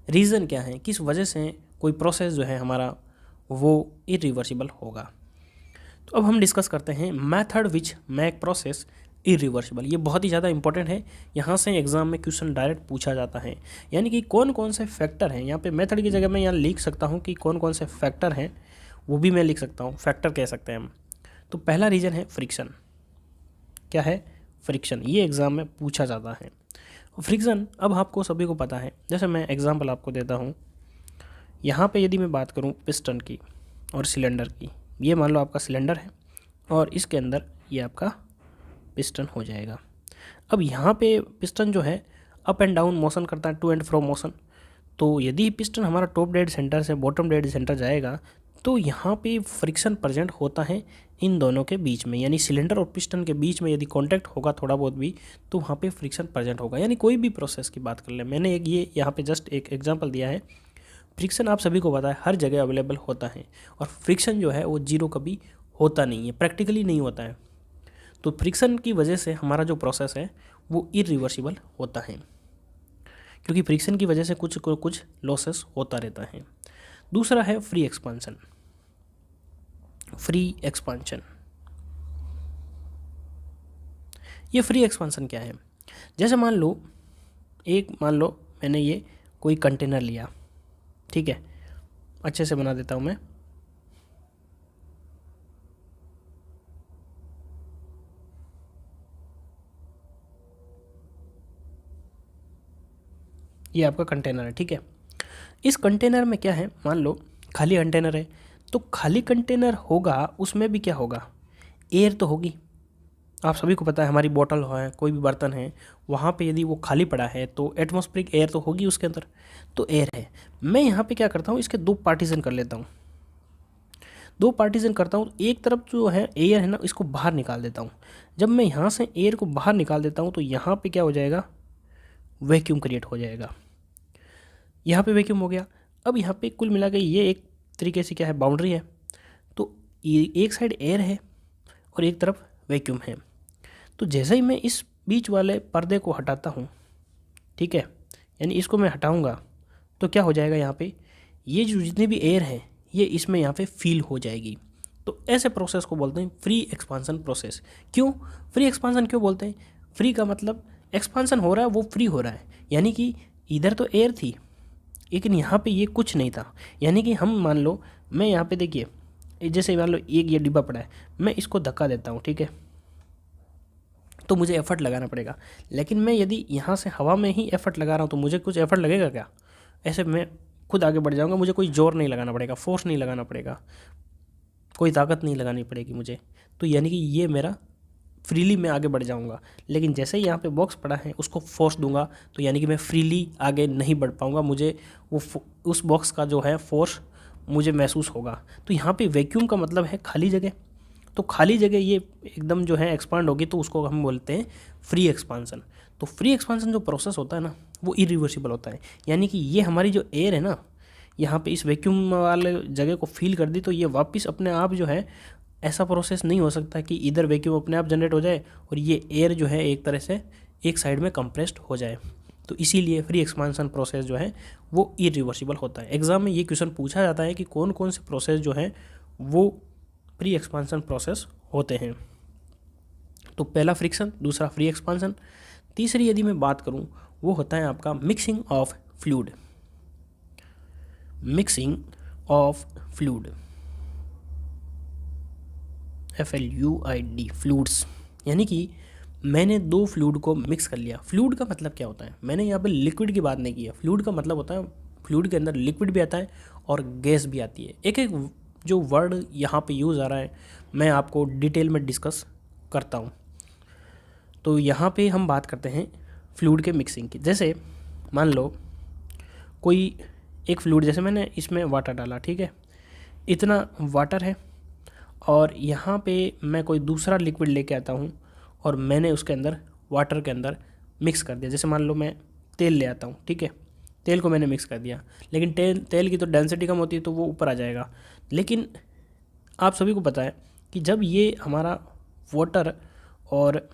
रीज़न क्या है, किस वजह से कोई प्रोसेस जो है हमारा वो इरिवर्सिबल होगा। तो अब हम डिस्कस करते हैं method which make process irreversible. ये बहुत ही ज़्यादा इंपॉर्टेंट है, यहाँ से एग्जाम में क्वेश्चन डायरेक्ट पूछा जाता है। यानी कि कौन कौन से फैक्टर हैं, यहाँ पे मेथड की जगह मैं यहाँ लिख सकता हूँ कि कौन कौन से फैक्टर हैं, वो भी मैं लिख सकता हूँ, फैक्टर कह सकते हैं हम। तो पहला रीज़न है फ्रिक्शन। क्या है, फ्रिक्शन। ये एग्ज़ाम में पूछा जाता है फ्रिक्शन। अब आपको सभी को पता है, जैसे मैं एग्जाम्पल आपको देता हूँ। यहाँ पे यदि मैं बात करूँ पिस्टन की और सिलेंडर की, ये मान लो आपका सिलेंडर है और इसके अंदर ये आपका पिस्टन हो जाएगा। अब यहाँ पे पिस्टन जो है अप एंड डाउन मोशन करता है, टू एंड फ्रो मोशन। तो यदि पिस्टन हमारा टॉप डेड सेंटर से बॉटम डेड सेंटर जाएगा तो यहाँ पे फ्रिक्शन प्रेजेंट होता है इन दोनों के बीच में, यानी सिलेंडर और पिस्टन के बीच में यदि कांटेक्ट होगा थोड़ा बहुत भी तो वहाँ पे फ्रिक्शन प्रेजेंट होगा। यानी कोई भी प्रोसेस की बात कर ले, मैंने एक ये यहाँ पे जस्ट एक एग्जांपल दिया है। फ्रिक्शन आप सभी को पता है हर जगह अवेलेबल होता है, और फ्रिक्शन जो है वो जीरो कभी होता नहीं है, प्रैक्टिकली नहीं होता है। तो फ्रिक्शन की वजह से हमारा जो प्रोसेस है वो इरिवर्सिबल होता है, क्योंकि फ्रिक्शन की वजह से कुछ लॉसेस होता रहता है। दूसरा है फ्री एक्सपांशन। फ्री एक्सपांशन, ये फ्री एक्सपांशन क्या है, जैसे मान लो मैंने ये कोई कंटेनर लिया, ठीक है, अच्छे से बना देता हूँ मैं। ये आपका कंटेनर है, ठीक है। इस कंटेनर में क्या है, मान लो खाली कंटेनर है, तो खाली कंटेनर होगा उसमें भी क्या होगा, एयर तो होगी। आप सभी को पता है हमारी बोतल है, कोई भी बर्तन है, वहाँ पे यदि वो खाली पड़ा है तो एटमॉस्फेरिक एयर तो होगी उसके अंदर, तो एयर है। मैं यहाँ पे क्या करता हूँ, इसके 2 पार्टीशन कर लेता हूँ। 2 पार्टीशन करता हूँ, एक तरफ जो है एयर है ना, इसको बाहर निकाल देता हूँ। जब मैं यहाँ से एयर को बाहर निकाल देता हूँ तो यहाँ पे क्या हो जाएगा, वैक्यूम क्रिएट हो जाएगा। यहाँ पे वैक्यूम हो गया। अब यहाँ पे कुल मिला के ये एक तरीके से क्या है, बाउंड्री है। तो एक साइड एयर है और एक तरफ वैक्यूम है। तो जैसे ही मैं इस बीच वाले पर्दे को हटाता हूँ, ठीक है, यानी इसको मैं हटाऊँगा तो क्या हो जाएगा, यहाँ पे ये जो जितनी भी एयर है ये इसमें यहाँ पे फील हो जाएगी। तो ऐसे प्रोसेस को बोलते हैं फ्री एक्सपांसन प्रोसेस। क्यों फ्री एक्सपांसन क्यों बोलते हैं? फ्री का मतलब एक्सपांसन हो रहा है, वो फ्री हो रहा है, यानी कि इधर तो एयर थी लेकिन यहाँ पे ये कुछ नहीं था। यानी कि हम मान लो, मैं यहाँ पे देखिए, जैसे मान लो एक ये डिब्बा पड़ा है, मैं इसको धक्का देता हूँ, ठीक है, तो मुझे एफर्ट लगाना पड़ेगा। लेकिन मैं यदि यहाँ से हवा में ही एफर्ट लगा रहा हूँ तो मुझे कुछ एफर्ट लगेगा क्या? ऐसे मैं खुद आगे बढ़ जाऊँगा, मुझे कोई जोर नहीं लगाना पड़ेगा, फोर्स नहीं लगाना पड़ेगा, कोई ताकत नहीं लगानी पड़ेगी मुझे। तो यानी कि ये मेरा फ्रीली मैं आगे बढ़ जाऊंगा। लेकिन जैसे ही यहाँ पे बॉक्स पड़ा है उसको फोर्स दूंगा तो यानी कि मैं फ्रीली आगे नहीं बढ़ पाऊंगा, मुझे वो उस बॉक्स का जो है फोर्स मुझे महसूस होगा। तो यहाँ पे वैक्यूम का मतलब है खाली जगह। तो खाली जगह ये एकदम जो है एक्सपांड होगी तो उसको हम बोलते हैं फ्री एक्सपांसन। तो फ्री एक्सपांसन जो प्रोसेस होता है ना वो इरिवर्सिबल होता है। यानी कि ये हमारी जो एयर है ना, यहाँ पे इस वैक्यूम वाले जगह को फील कर दी तो ये वापस अपने आप जो है, ऐसा प्रोसेस नहीं हो सकता कि इधर वैक्यूम अपने आप जनरेट हो जाए और ये एयर जो है एक तरह से एक साइड में कंप्रेस्ड हो जाए। तो इसीलिए फ्री एक्सपांसन प्रोसेस जो है वो इरिवर्सिबल होता है। एग्जाम में ये क्वेश्चन पूछा जाता है कि कौन कौन से प्रोसेस जो हैं वो फ्री एक्सपांसन प्रोसेस होते हैं। तो पहला फ्रिक्शन, दूसरा फ्री एक्सपांसन, तीसरी यदि मैं बात करूं वो होता है आपका mixing of fluid. Mixing of fluid, FLUID, fluids, यानी कि मैंने दो फ्लूइड को मिक्स कर लिया। फ्लूइड का मतलब क्या होता है? मैंने यहाँ पे लिक्विड की बात नहीं की है। फ्लूइड का मतलब होता है फ्लूइड के अंदर लिक्विड भी आता है और गैस भी आती है। एक एक जो वर्ड यहाँ पे यूज़ आ रहा है मैं आपको डिटेल में डिस्कस करता हूँ। तो यहाँ पे हम बात करते हैं फ्लूइड के मिक्सिंग की। जैसे मान लो कोई एक फ्लूइड, जैसे मैंने इसमें वाटर डाला, ठीक है, इतना वाटर है और यहाँ पे मैं कोई दूसरा लिक्विड लेके आता हूँ और मैंने उसके अंदर वाटर के अंदर मिक्स कर दिया। जैसे मान लो मैं तेल ले आता हूँ, ठीक है, तेल को मैंने मिक्स कर दिया, लेकिन तेल की तो डेंसिटी कम होती है तो वो ऊपर आ जाएगा। लेकिन आप सभी को पता है कि जब ये हमारा वाटर और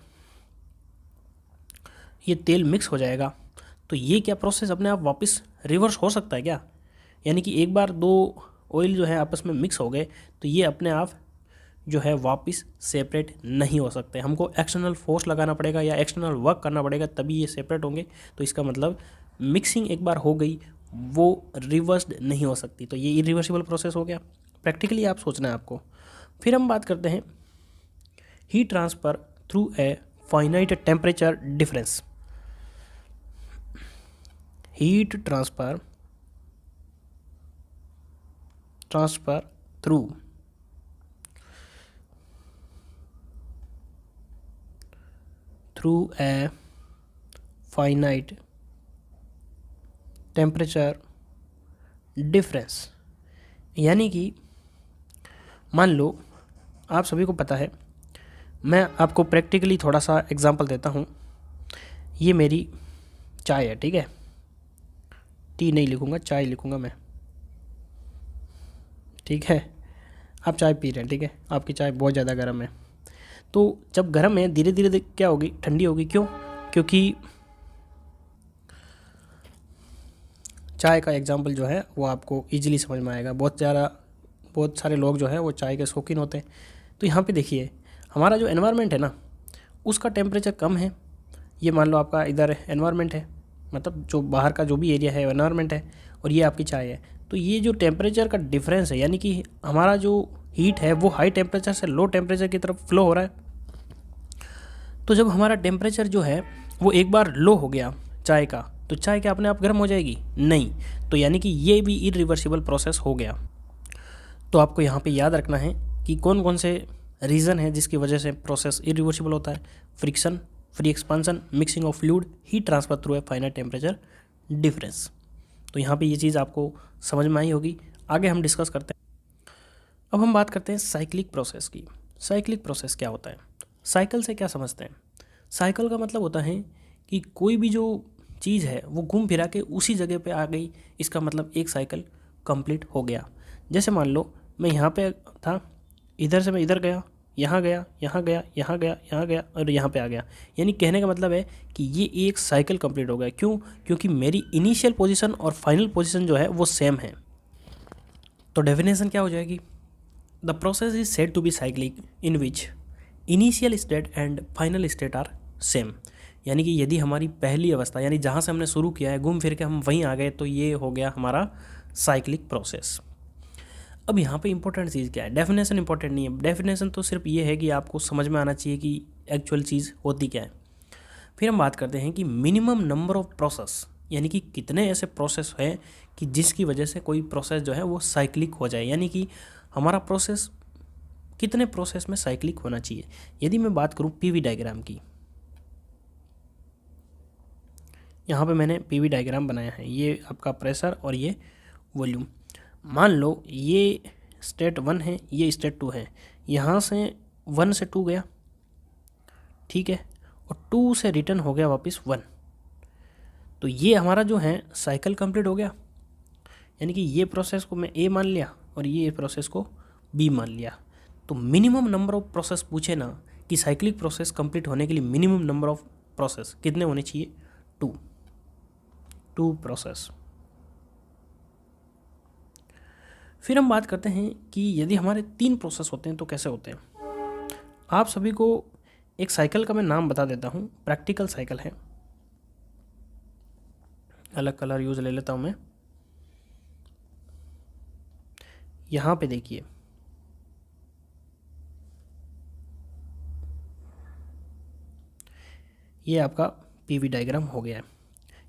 ये तेल मिक्स हो जाएगा तो ये क्या प्रोसेस अपने आप वापस रिवर्स हो सकता है क्या? यानी कि एक बार दो ऑयल जो है आपस में मिक्स हो गए तो ये अपने आप जो है वापस सेपरेट नहीं हो सकते। हमको एक्सटर्नल फोर्स लगाना पड़ेगा या एक्सटर्नल वर्क करना पड़ेगा तभी ये सेपरेट होंगे। तो इसका मतलब मिक्सिंग एक बार हो गई वो रिवर्स्ड नहीं हो सकती। तो ये इरिवर्सिबल प्रोसेस हो गया। प्रैक्टिकली आप सोचना है आपको। फिर हम बात करते हैं heat transfer through a finite temperature difference. Heat transfer through a finite temperature difference. यानी कि मान लो आप सभी को पता है, मैं आपको प्रैक्टिकली थोड़ा सा एग्जांपल देता हूँ। ये मेरी चाय है, ठीक है, टी नहीं लिखूँगा, चाय लिखूँगा मैं, ठीक है। आप चाय पी रहे हैं, ठीक है, आपकी चाय बहुत ज़्यादा गर्म है। तो जब गर्म है धीरे धीरे क्या होगी, ठंडी होगी। क्यों? क्योंकि चाय का एग्जांपल जो है वो आपको इजीली समझ में आएगा। बहुत सारे लोग जो है वो चाय के शौकीन होते हैं। तो यहाँ पे देखिए हमारा जो एनवायरनमेंट है ना उसका टेम्परेचर कम है। ये मान लो आपका इधर एनवायरनमेंट है, मतलब जो बाहर का जो भी एरिया है एनवायरनमेंट है, और ये आपकी चाय है। तो ये जो टेम्परेचर का डिफरेंस है, यानी कि हमारा जो हीट है वो हाई टेम्परेचर से लो टेम्परेचर की तरफ फ्लो हो रहा है। तो जब हमारा टेम्परेचर जो है वो एक बार लो हो गया चाय का, तो चाय क्या अपने आप गर्म हो जाएगी? नहीं। तो यानी कि ये भी इरिवर्सिबल प्रोसेस हो गया। तो आपको यहाँ पे याद रखना है कि कौन कौन से रीज़न है जिसकी वजह से प्रोसेस इरिवर्सिबल होता है। Friction, free expansion, mixing of fluid, heat transfer through a finite temperature difference. तो यहाँ पे ये चीज़ आपको समझ में आई होगी। आगे हम डिस्कस करते हैं। अब हम बात करते हैं साइक्लिक प्रोसेस की। साइक्लिक प्रोसेस क्या होता है? साइकिल से क्या समझते हैं? साइकिल का मतलब होता है कि कोई भी जो चीज़ है वो घूम फिरा के उसी जगह पे आ गई, इसका मतलब एक साइकिल कंप्लीट हो गया। जैसे मान लो मैं यहाँ पे था, इधर से मैं इधर गया, यहाँ गया, यहाँ गया, यहाँ गया, यहाँ गया और यहाँ पे आ गया। यानी कहने का मतलब है कि ये एक साइकिल कंप्लीट हो गया। क्यों? क्योंकि मेरी इनिशियल पोजीशन और फाइनल पोजीशन जो है वो सेम है। तो डेफिनेशन क्या हो जाएगी, the process is said to be cyclic in which initial state and final state are same. यानी कि यदि हमारी पहली अवस्था यानी जहाँ से हमने शुरू किया है घूम फिर के हम वहीं आ गए तो ये हो गया हमारा साइक्लिक प्रोसेस। अब यहाँ पे इंपॉर्टेंट चीज़ क्या है, डेफिनेशन इंपॉर्टेंट नहीं है, डेफिनेशन तो सिर्फ ये है कि आपको समझ में आना चाहिए कि एक्चुअल चीज़ होती क्या है। फिर हम बात करते हैं कि मिनिमम नंबर ऑफ प्रोसेस, यानी कि कितने ऐसे प्रोसेस हैं कि जिसकी वजह से कोई प्रोसेस जो है वो साइक्लिक हो जाए, यानी कि हमारा प्रोसेस कितने प्रोसेस में साइक्लिक होना चाहिए। यदि मैं बात करूँ पीवी डायग्राम की, यहाँ पे मैंने पीवी डायग्राम बनाया है, ये आपका प्रेशर और ये वॉल्यूम। मान लो ये स्टेट 1 है, ये स्टेट 2 है, यहाँ से 1 से 2 गया, ठीक है, और 2 से रिटर्न हो गया वापस 1, तो ये हमारा जो है साइकिल कंप्लीट हो गया। यानी कि ये प्रोसेस को मैं ए मान लिया और ये प्रोसेस को बी मान लिया। तो मिनिमम नंबर ऑफ प्रोसेस पूछे ना कि साइक्लिक प्रोसेस कंप्लीट होने के लिए मिनिमम नंबर ऑफ प्रोसेस कितने होने चाहिए, 2 प्रोसेस। फिर हम बात करते हैं कि यदि हमारे 3 प्रोसेस होते हैं तो कैसे होते हैं। आप सभी को एक साइकिल का मैं नाम बता देता हूँ, प्रैक्टिकल साइकिल है, अलग कलर यूज ले लेता हूँ मैं। यहाँ पे देखिए, ये आपका पीवी डायग्राम हो गया है,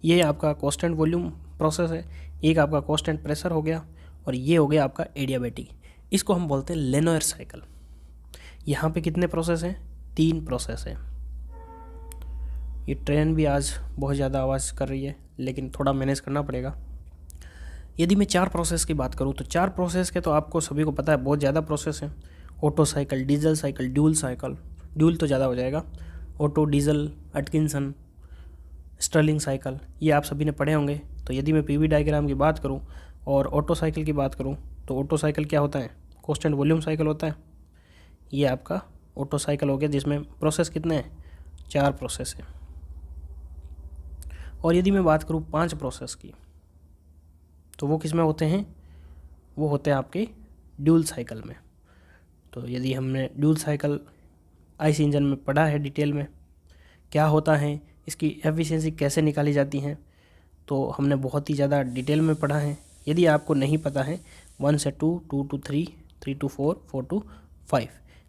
ये आपका कांस्टेंट वॉल्यूम प्रोसेस है, एक आपका कांस्टेंट प्रेशर हो गया और ये हो गया आपका एडियाबैटिक। इसको हम बोलते हैं लेनोयर साइकिल। यहाँ पे कितने प्रोसेस हैं, 3 प्रोसेस हैं। ये ट्रेन भी आज बहुत ज़्यादा आवाज़ कर रही है, लेकिन थोड़ा मैनेज करना पड़ेगा। यदि मैं 4 प्रोसेस की बात करूँ तो 4 प्रोसेस के तो आपको सभी को पता है बहुत ज़्यादा प्रोसेस हैं। Otto cycle, diesel cycle, dual cycle, dual तो ज़्यादा हो जाएगा, Otto, diesel, Atkinson, Stirling cycle, ये आप सभी ने पढ़े होंगे। तो यदि मैं पीवी डायग्राम की बात करूँ और ऑटो साइकिल की बात करूँ तो ऑटो साइकिल क्या होता है, कांस्टेंट वॉल्यूम साइकिल होता है। ये आपका ऑटो साइकिल हो गया जिसमें प्रोसेस कितने हैं, 4 प्रोसेस है। और यदि मैं बात करूँ 5 प्रोसेस की तो वो किस में होते हैं, वो होते हैं आपके ड्यूल साइकिल में। तो यदि हमने ड्यूल साइकिल आईसी इंजन में पढ़ा है डिटेल में क्या होता है, इसकी एफिशिएंसी कैसे निकाली जाती है, तो हमने बहुत ही ज़्यादा डिटेल में पढ़ा है। यदि आपको नहीं पता है 1 से 2, 2 to 3, 3 to 4, 4 to 5,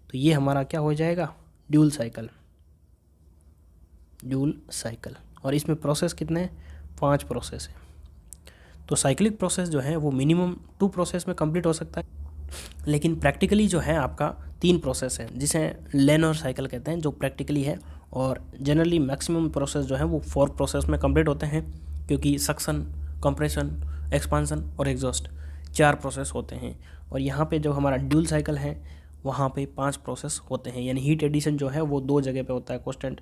तो ये हमारा क्या हो जाएगा, ड्यूल साइकिल, ड्यूल साइकिल। और इसमें प्रोसेस कितने हैं, 5 प्रोसेस हैं। तो साइक्लिक प्रोसेस जो है वो मिनिमम 2 प्रोसेस में कंप्लीट हो सकता है, लेकिन प्रैक्टिकली जो है आपका 3 प्रोसेस है जिसे लेनोयर साइकिल कहते हैं, जो प्रैक्टिकली है। और जनरली मैक्सिमम प्रोसेस जो है वो 4 प्रोसेस में कंप्लीट होते हैं, क्योंकि सक्शन, कंप्रेशन, एक्सपांसन और एग्जॉस्ट 4 प्रोसेस होते हैं। और यहाँ पे जो हमारा ड्यूल साइकिल है वहाँ पे 5 प्रोसेस होते हैं, यानी हीट एडिशन जो है वो 2 जगह पे होता है, कांस्टेंट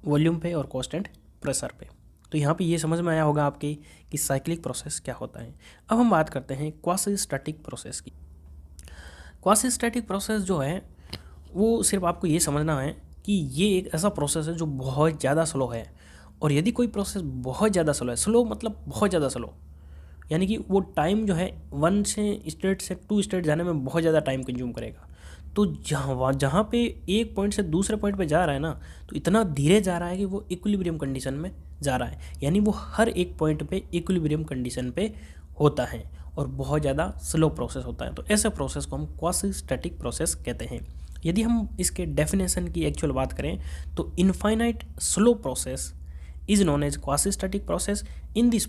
वॉल्यूम पे और कांस्टेंट प्रेशर पे। तो यहाँ पे ये समझ में आया होगा आपके कि साइक्लिक प्रोसेस क्या होता है। अब हम बात करते हैं क्वासी स्टैटिक प्रोसेस की। क्वासी स्टैटिक प्रोसेस जो है वो सिर्फ आपको ये समझना है कि ये एक ऐसा प्रोसेस है जो बहुत ज़्यादा स्लो है। और यदि कोई प्रोसेस बहुत ज़्यादा स्लो है, स्लो मतलब बहुत ज़्यादा स्लो, यानी कि वो टाइम जो है 1 से स्टेट से 2 स्टेट जाने में बहुत ज़्यादा टाइम कंज्यूम करेगा, तो जहाँ पे एक पॉइंट से दूसरे पॉइंट पे जा रहा है ना, तो इतना धीरे जा रहा है कि वो इक्विलिब्रियम कंडीशन में जा रहा है, यानी वो हर एक पॉइंट पे इक्विलिब्रियम कंडीशन पे होता है और बहुत ज़्यादा स्लो प्रोसेस होता है। तो ऐसे प्रोसेस को हम क्वासी स्टैटिक प्रोसेस कहते हैं। यदि हम इसके डेफिनेशन की एक्चुअल बात करें तो infinite slow process is known as quasi static process. In this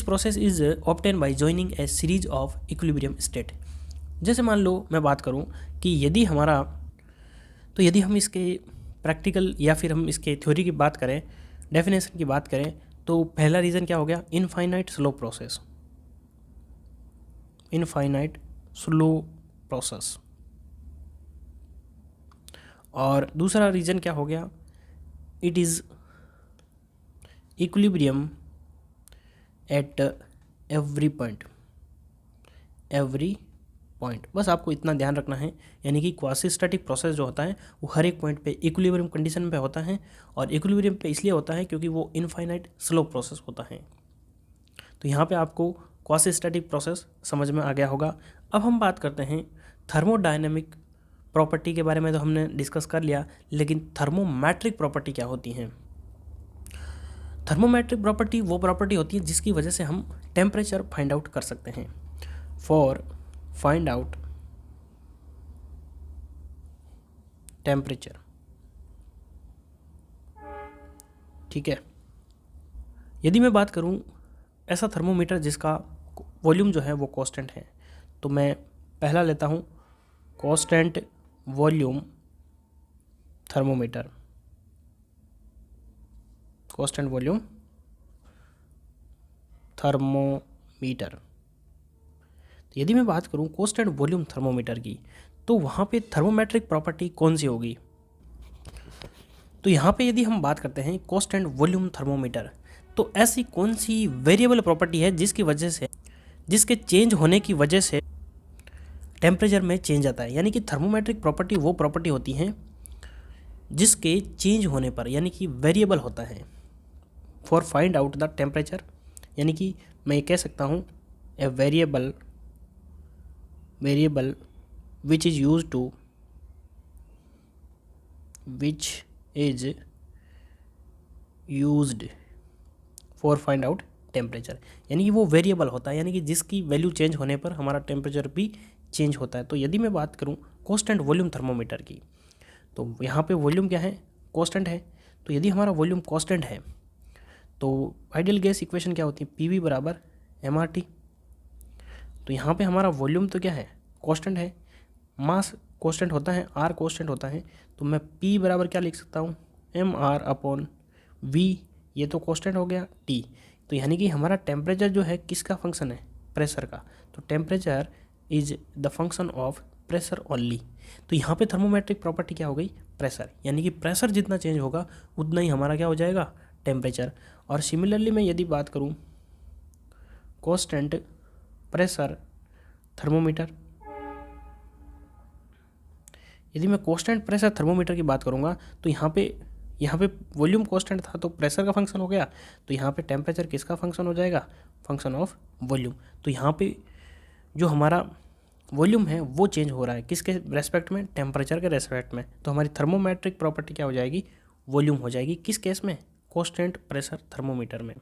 process is obtain by joining a series of equilibrium state. जैसे मान लो मैं बात करूं कि यदि हम इसके प्रैक्टिकल या फिर हम इसके थ्योरी की बात करें, डेफिनेशन की बात करें, तो पहला रीज़न क्या हो गया, infinite slow process, infinite slow process. और दूसरा रीज़न क्या हो गया, it is equilibrium at every point, बस आपको इतना ध्यान रखना है। यानी कि क्वासी स्टैटिक प्रोसेस जो होता है वो हर एक पॉइंट पे इक्विलिब्रियम कंडीशन पे होता है, और इक्विलिब्रियम पे इसलिए होता है क्योंकि वो इनफाइनाइट स्लो प्रोसेस होता है। तो यहाँ पे आपको क्वासी स्टैटिक प्रोसेस समझ में आ गया होगा। अब हम बात करते हैं थर्मोडायनेमिक प्रॉपर्टी के बारे में। तो हमने डिस्कस कर लिया, लेकिन थर्मोमेट्रिक प्रॉपर्टी क्या होती हैं? थर्मोमेट्रिक प्रॉपर्टी वो प्रॉपर्टी होती है जिसकी वजह से हम टेम्परेचर फाइंड आउट कर सकते हैं। फॉर फाइंड आउट टेम्परेचर, ठीक है। यदि मैं बात करूं ऐसा थर्मोमीटर जिसका वॉल्यूम जो है वो कांस्टेंट है, तो मैं पहला लेता हूं constant volume thermometer. Constant volume thermometer. यदि मैं बात करूं कांस्टेंट वॉल्यूम थर्मोमीटर की, तो वहाँ पे थर्मोमेट्रिक प्रॉपर्टी कौन सी होगी? तो यहाँ पे यदि हम बात करते हैं कांस्टेंट वॉल्यूम थर्मोमीटर, तो ऐसी कौन सी वेरिएबल प्रॉपर्टी है जिसकी वजह से, जिसके चेंज होने की वजह से टेम्परेचर में चेंज आता है? यानी कि थर्मोमेट्रिक प्रॉपर्टी वो प्रॉपर्टी होती हैं जिसके चेंज होने पर, यानी कि वेरिएबल होता है। For find out the temperature, यानी कि मैं ये कह सकता हूँ a variable which is used for find out temperature, यानी कि वो वेरिएबल होता है, यानी कि जिसकी वैल्यू चेंज होने पर हमारा टेम्परेचर भी चेंज होता है। तो यदि मैं बात करूँ कांस्टेंट वॉल्यूम थर्मोमीटर की, तो यहाँ पे वॉल्यूम क्या है? कांस्टेंट है। तो यदि हमारा वॉल्यूम कांस्टेंट है तो आइडियल गैस इक्वेशन क्या होती है? PV बराबर MRT। तो यहाँ पे हमारा वॉल्यूम तो क्या है? कांस्टेंट है। मास कांस्टेंट होता है, R कांस्टेंट होता है, तो मैं P बराबर क्या लिख सकता हूँ? MR/V। ये तो कांस्टेंट हो गया। T, तो यानी कि हमारा टेम्परेचर जो है किसका फंक्शन है? प्रेशर का। तो temperature is the function of pressure only. तो यहाँ पे थर्मोमेट्रिक प्रॉपर्टी क्या हो गई? प्रेशर, यानी कि प्रेशर जितना चेंज होगा उतना ही हमारा क्या हो जाएगा? टेम्परेचर। और सिमिलरली मैं यदि बात करूँ कांस्टेंट प्रेशर थर्मोमीटर, यदि मैं कांस्टेंट प्रेशर थर्मोमीटर की बात करूँगा, तो यहाँ पे वॉल्यूम कांस्टेंट था तो प्रेशर का फंक्शन हो गया, तो यहाँ पे टेम्परेचर किसका फंक्शन हो जाएगा? Function of volume. तो यहाँ पे जो हमारा वॉल्यूम है वो चेंज हो रहा है किसके रेस्पेक्ट में? टेम्परेचर के रेस्पेक्ट में। तो हमारी थर्मोमेट्रिक प्रॉपर्टी क्या हो जाएगी? वॉल्यूम हो जाएगी। किस केस में? कांस्टेंट प्रेशर थर्मोमीटर में।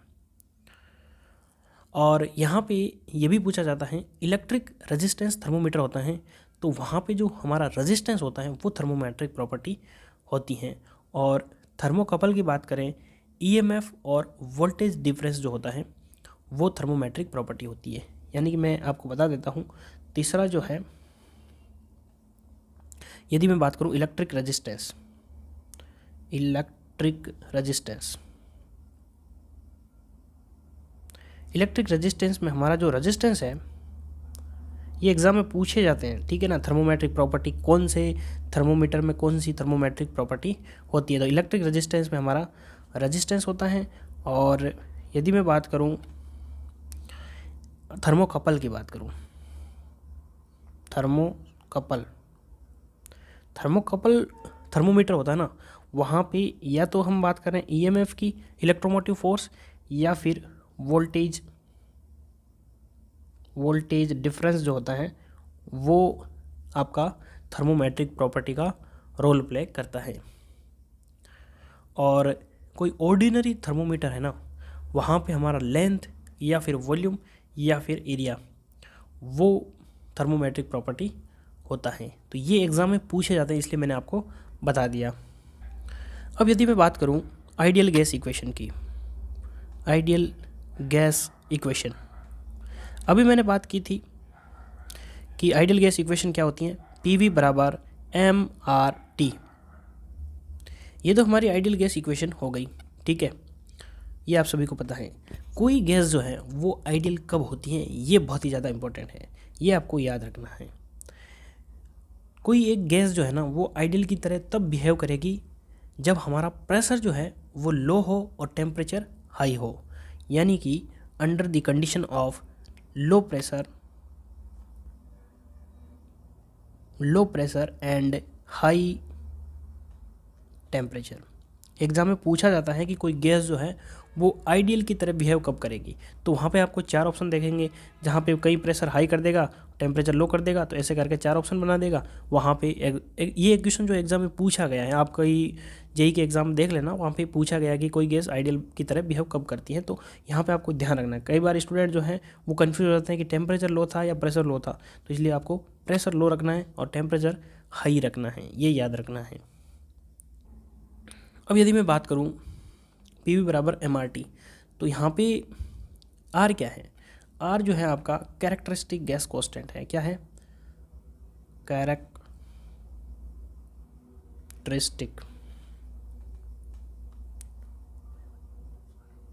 और यहाँ पे ये भी पूछा जाता है इलेक्ट्रिक रेजिस्टेंस थर्मोमीटर होता है, तो वहाँ पे जो हमारा रेजिस्टेंस होता है वो थर्मोमेट्रिक प्रॉपर्टी होती हैं। और थर्मोकपल की बात करें, EMF और वोल्टेज डिफरेंस जो होता है वो थर्मोमेट्रिक प्रॉपर्टी होती है। यानी कि मैं आपको बता देता हूँ, तीसरा जो है, यदि मैं बात करूँ इलेक्ट्रिक रेजिस्टेंस में हमारा जो रेजिस्टेंस है, ये एग्जाम में पूछे जाते हैं, ठीक है ना। थर्मोमेट्रिक प्रॉपर्टी कौन से थर्मोमीटर में कौन सी थर्मोमेट्रिक प्रॉपर्टी होती है? तो इलेक्ट्रिक रेजिस्टेंस में हमारा रेजिस्टेंस होता है। और यदि मैं बात करूं थर्मोकपल की बात करूं, थर्मोकपल थर्मोमीटर होता है ना, वहाँ पे या तो हम बात करें EMF की, इलेक्ट्रोमोटिव फोर्स, या फिर वोल्टेज डिफरेंस जो होता है वो आपका थर्मोमेट्रिक प्रॉपर्टी का रोल प्ले करता है। और कोई ऑर्डिनरी थर्मोमीटर है ना, वहाँ पे हमारा लेंथ या फिर वॉल्यूम या फिर एरिया वो थर्मोमेट्रिक प्रॉपर्टी होता है। तो ये एग्ज़ाम में पूछे जाते हैं, इसलिए मैंने आपको बता दिया। अब यदि मैं बात करूँ आइडियल गैस इक्वेशन की, आइडियल गैस इक्वेशन, अभी मैंने बात की थी कि आइडियल गैस इक्वेशन क्या होती है? PV बराबर MRT। ये तो हमारी आइडियल गैस इक्वेशन हो गई, ठीक है, ये आप सभी को पता है। कोई गैस जो है वो आइडियल कब होती है, ये बहुत ही ज़्यादा इंपॉर्टेंट है, ये आपको याद रखना है। कोई एक गैस जो है ना वो आइडियल की तरह तब बिहेव करेगी जब हमारा प्रेशर जो है वो लो हो और टेम्परेचर हाई हो, यानी कि under the condition of low pressure and high temperature, exam में पूछा जाता है कि कोई गैस जो है वो आइडियल की तरह बिहेव कब करेगी, तो वहाँ पे आपको 4 ऑप्शन देखेंगे, जहाँ पे कहीं प्रेशर हाई कर देगा, टेम्परेचर लो कर देगा, तो ऐसे करके 4 ऑप्शन बना देगा। वहाँ पे ये क्वेश्चन जो एग्ज़ाम में पूछा गया है, आप कई जेई के एग्ज़ाम देख लेना, वहाँ पे पूछा गया कि कोई गैस आइडियल की तरह बिहेव कब करती है। तो यहाँ पे आपको ध्यान रखना है। कई बार स्टूडेंट जो है वो कन्फ्यूज हो जाते हैं कि टेम्परेचर लो था या प्रेशर लो था, तो इसलिए आपको प्रेशर लो रखना है और टेम्परेचर हाई रखना है, ये याद रखना है। अब यदि मैं बात करूँ PV बराबर MRT, तो यहाँ पे R क्या है? R जो है आपका कैरेक्टरिस्टिक गैस कांस्टेंट है। क्या है? Characteristic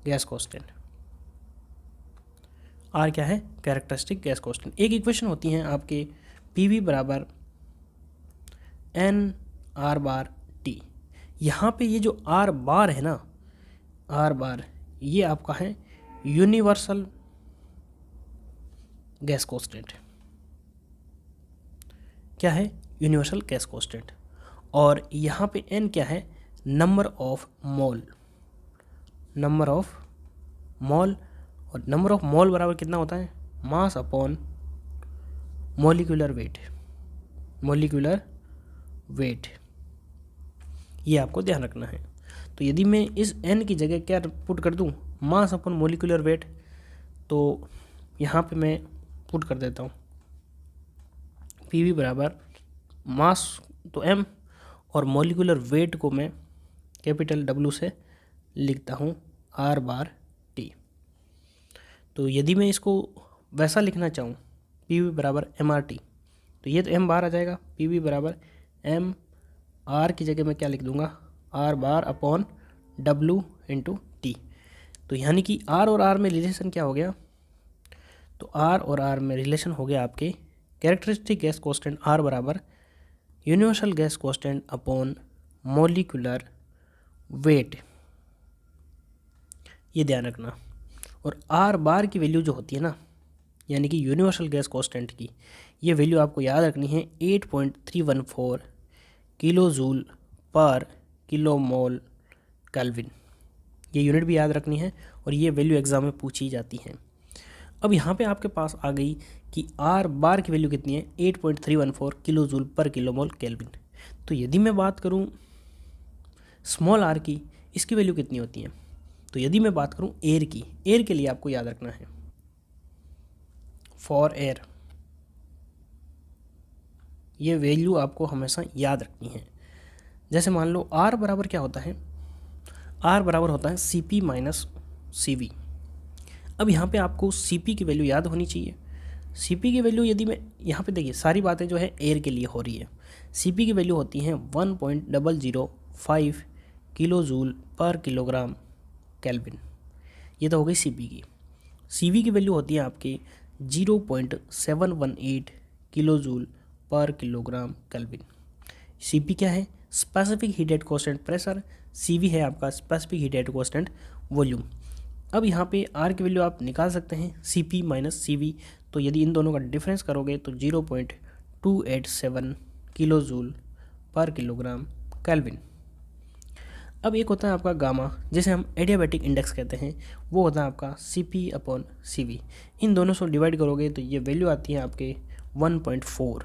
gas constant. R क्या है? Characteristic gas constant. एक इक्वेशन होती है आपके PV बराबर NR बार T। यहाँ पे ये जो R बार है ना, R बार, ये आपका है यूनिवर्सल गैस कांस्टेंट। क्या है? Universal gas constant. और यहाँ पे N क्या है? Number of mole. Number of mole, और नंबर ऑफ मोल बराबर कितना होता है? Mass upon molecular weight. Molecular weight, ये आपको ध्यान रखना है। तो यदि मैं इस N की जगह क्या पुट कर दूँ? मास अपॉन मॉलिक्यूलर वेट, तो यहाँ पे मैं पुट कर देता हूँ PV बराबर मास तो M और मॉलिक्यूलर वेट को मैं कैपिटल W से लिखता हूँ R बार T। तो यदि मैं इसको वैसा लिखना चाहूँ PV बराबर MRT, तो ये तो M बार आ जाएगा। PV बराबर M, R की जगह मैं क्या लिख दूँगा? R bar upon W into T। तो यानी कि R और R में रिलेशन क्या हो गया? तो R और R में रिलेशन हो गया आपके कैरेक्टरिस्टिक गैस कांस्टेंट R बराबर universal gas constant upon molecular weight, ये ध्यान रखना। और R बार की वैल्यू जो होती है ना, यानी कि यूनिवर्सल गैस कांस्टेंट की, ये वैल्यू आपको याद रखनी है 8.314 किलो जूल पर किलो मोल केल्विन। ये यूनिट भी याद रखनी है और ये वैल्यू एग्जाम में पूछी जाती है। अब यहाँ पे आपके पास आ गई कि R बार की वैल्यू कितनी है? 8.314 किलो जूल पर किलो मोल केल्विन। तो यदि मैं बात करूँ स्मॉल r की, इसकी वैल्यू कितनी होती है? तो यदि मैं बात करूँ एयर की, एयर के लिए आपको याद रखना है फॉर एयर, ये वैल्यू आपको हमेशा याद रखनी है। जैसे मान लो R बराबर क्या होता है? R बराबर होता है CP माइनस CV। अब यहाँ पे आपको CP की वैल्यू याद होनी चाहिए। CP की वैल्यू यदि मैं यहाँ पे देखिए, सारी बातें जो है एयर के लिए हो रही है। CP की वैल्यू होती है 1.005 किलो जूल पर किलोग्राम केल्विन, ये तो हो गई CP की। CV की वैल्यू होती है आपकी 0.718 किलो जूल पर किलोग्राम केल्विन। CP क्या है? Specific heat at constant pressure. CV है आपका specific heat at constant volume. अब यहाँ पे R की वैल्यू आप निकाल सकते हैं CP माइनस CV। तो यदि इन दोनों का डिफरेंस करोगे तो 0.287 किलो जूल पर किलोग्राम केल्विन। अब एक होता है आपका गामा, जिसे हम एडियाबैटिक इंडेक्स कहते हैं, वो होता है आपका CP अपॉन CV। इन दोनों से डिवाइड करोगे तो ये वैल्यू आती है आपके 1.4।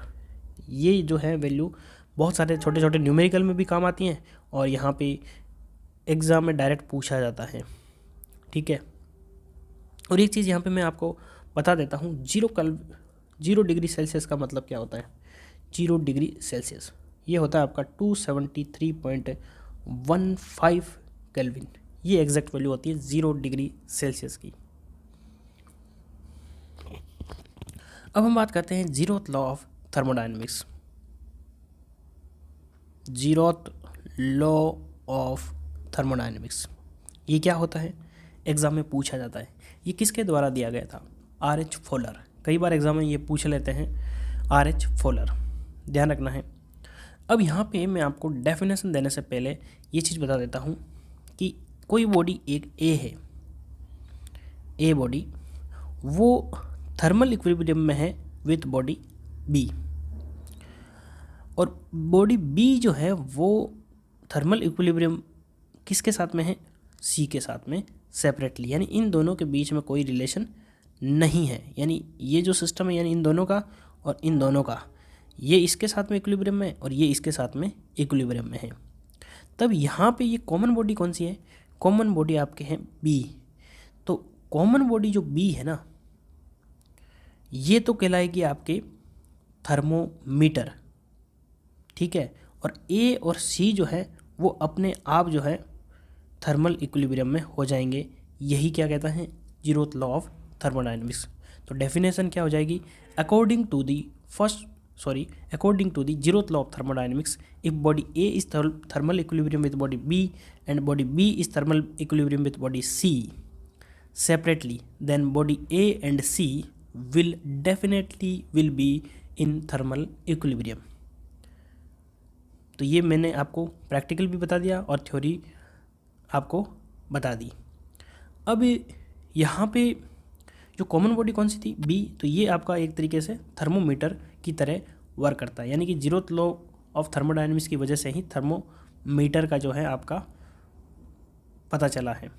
ये जो है वैल्यू बहुत सारे छोटे छोटे न्यूमेरिकल में भी काम आती हैं और यहाँ पे एग्ज़ाम में डायरेक्ट पूछा जाता है, ठीक है। और एक चीज़ यहाँ पे मैं आपको बता देता हूँ, 0 डिग्री सेल्सियस का मतलब क्या होता है? 0 डिग्री सेल्सियस ये होता है आपका 273.15 केल्विन। ये एग्जैक्ट वैल्यू होती है 0 डिग्री सेल्सियस की। अब हम बात करते हैं zeroth law of thermodynamics. Zeroth law of thermodynamics, ये क्या होता है? एग्ज़ाम में पूछा जाता है। ये किसके द्वारा दिया गया था? RH Fowler. कई बार एग्ज़ाम में ये पूछ लेते हैं, RH फॉलर, ध्यान रखना है। अब यहाँ पे मैं आपको डेफिनेशन देने से पहले ये चीज़ बता देता हूँ कि कोई बॉडी एक A है, A बॉडी, वो थर्मल इक्विलिब्रियम में है विथ बॉडी B, और बॉडी B जो है वो थर्मल इक्विलिब्रियम किसके साथ में है, सी के साथ में सेपरेटली, यानी इन दोनों के बीच में कोई रिलेशन नहीं है। यानी ये जो सिस्टम है, यानी इन दोनों का और इन दोनों का, ये इसके साथ में इक्विलिब्रियम में और ये इसके साथ में इक्विलिब्रियम में है। तब यहाँ पे ये कॉमन बॉडी कौन सी है, कॉमन बॉडी आपके हैं बी। तो कॉमन बॉडी जो बी है ना, ये तो कहलाएगी आपके थर्मोमीटर, ठीक है। और ए और सी जो है वो अपने आप जो है थर्मल इक्विलिब्रियम में हो जाएंगे। यही क्या कहता है, जीरोथ लॉ ऑफ थर्मोडायनेमिक्स। तो डेफिनेशन क्या हो जाएगी, according to the zeroth law of thermodynamics, if body A is thermal equilibrium with body B and body B is thermal equilibrium with body C separately, then body A and C will definitely be in thermal equilibrium। तो ये मैंने आपको practical भी बता दिया और theory आपको बता दी। अब यहाँ पे जो कॉमन बॉडी कौन सी थी, बी, तो ये आपका एक तरीके से थर्मोमीटर की तरह वर्क करता है। यानी कि जीरोथ लॉ ऑफ थर्मोडायनेमिक्स की वजह से ही थर्मोमीटर का जो है आपका पता चला है।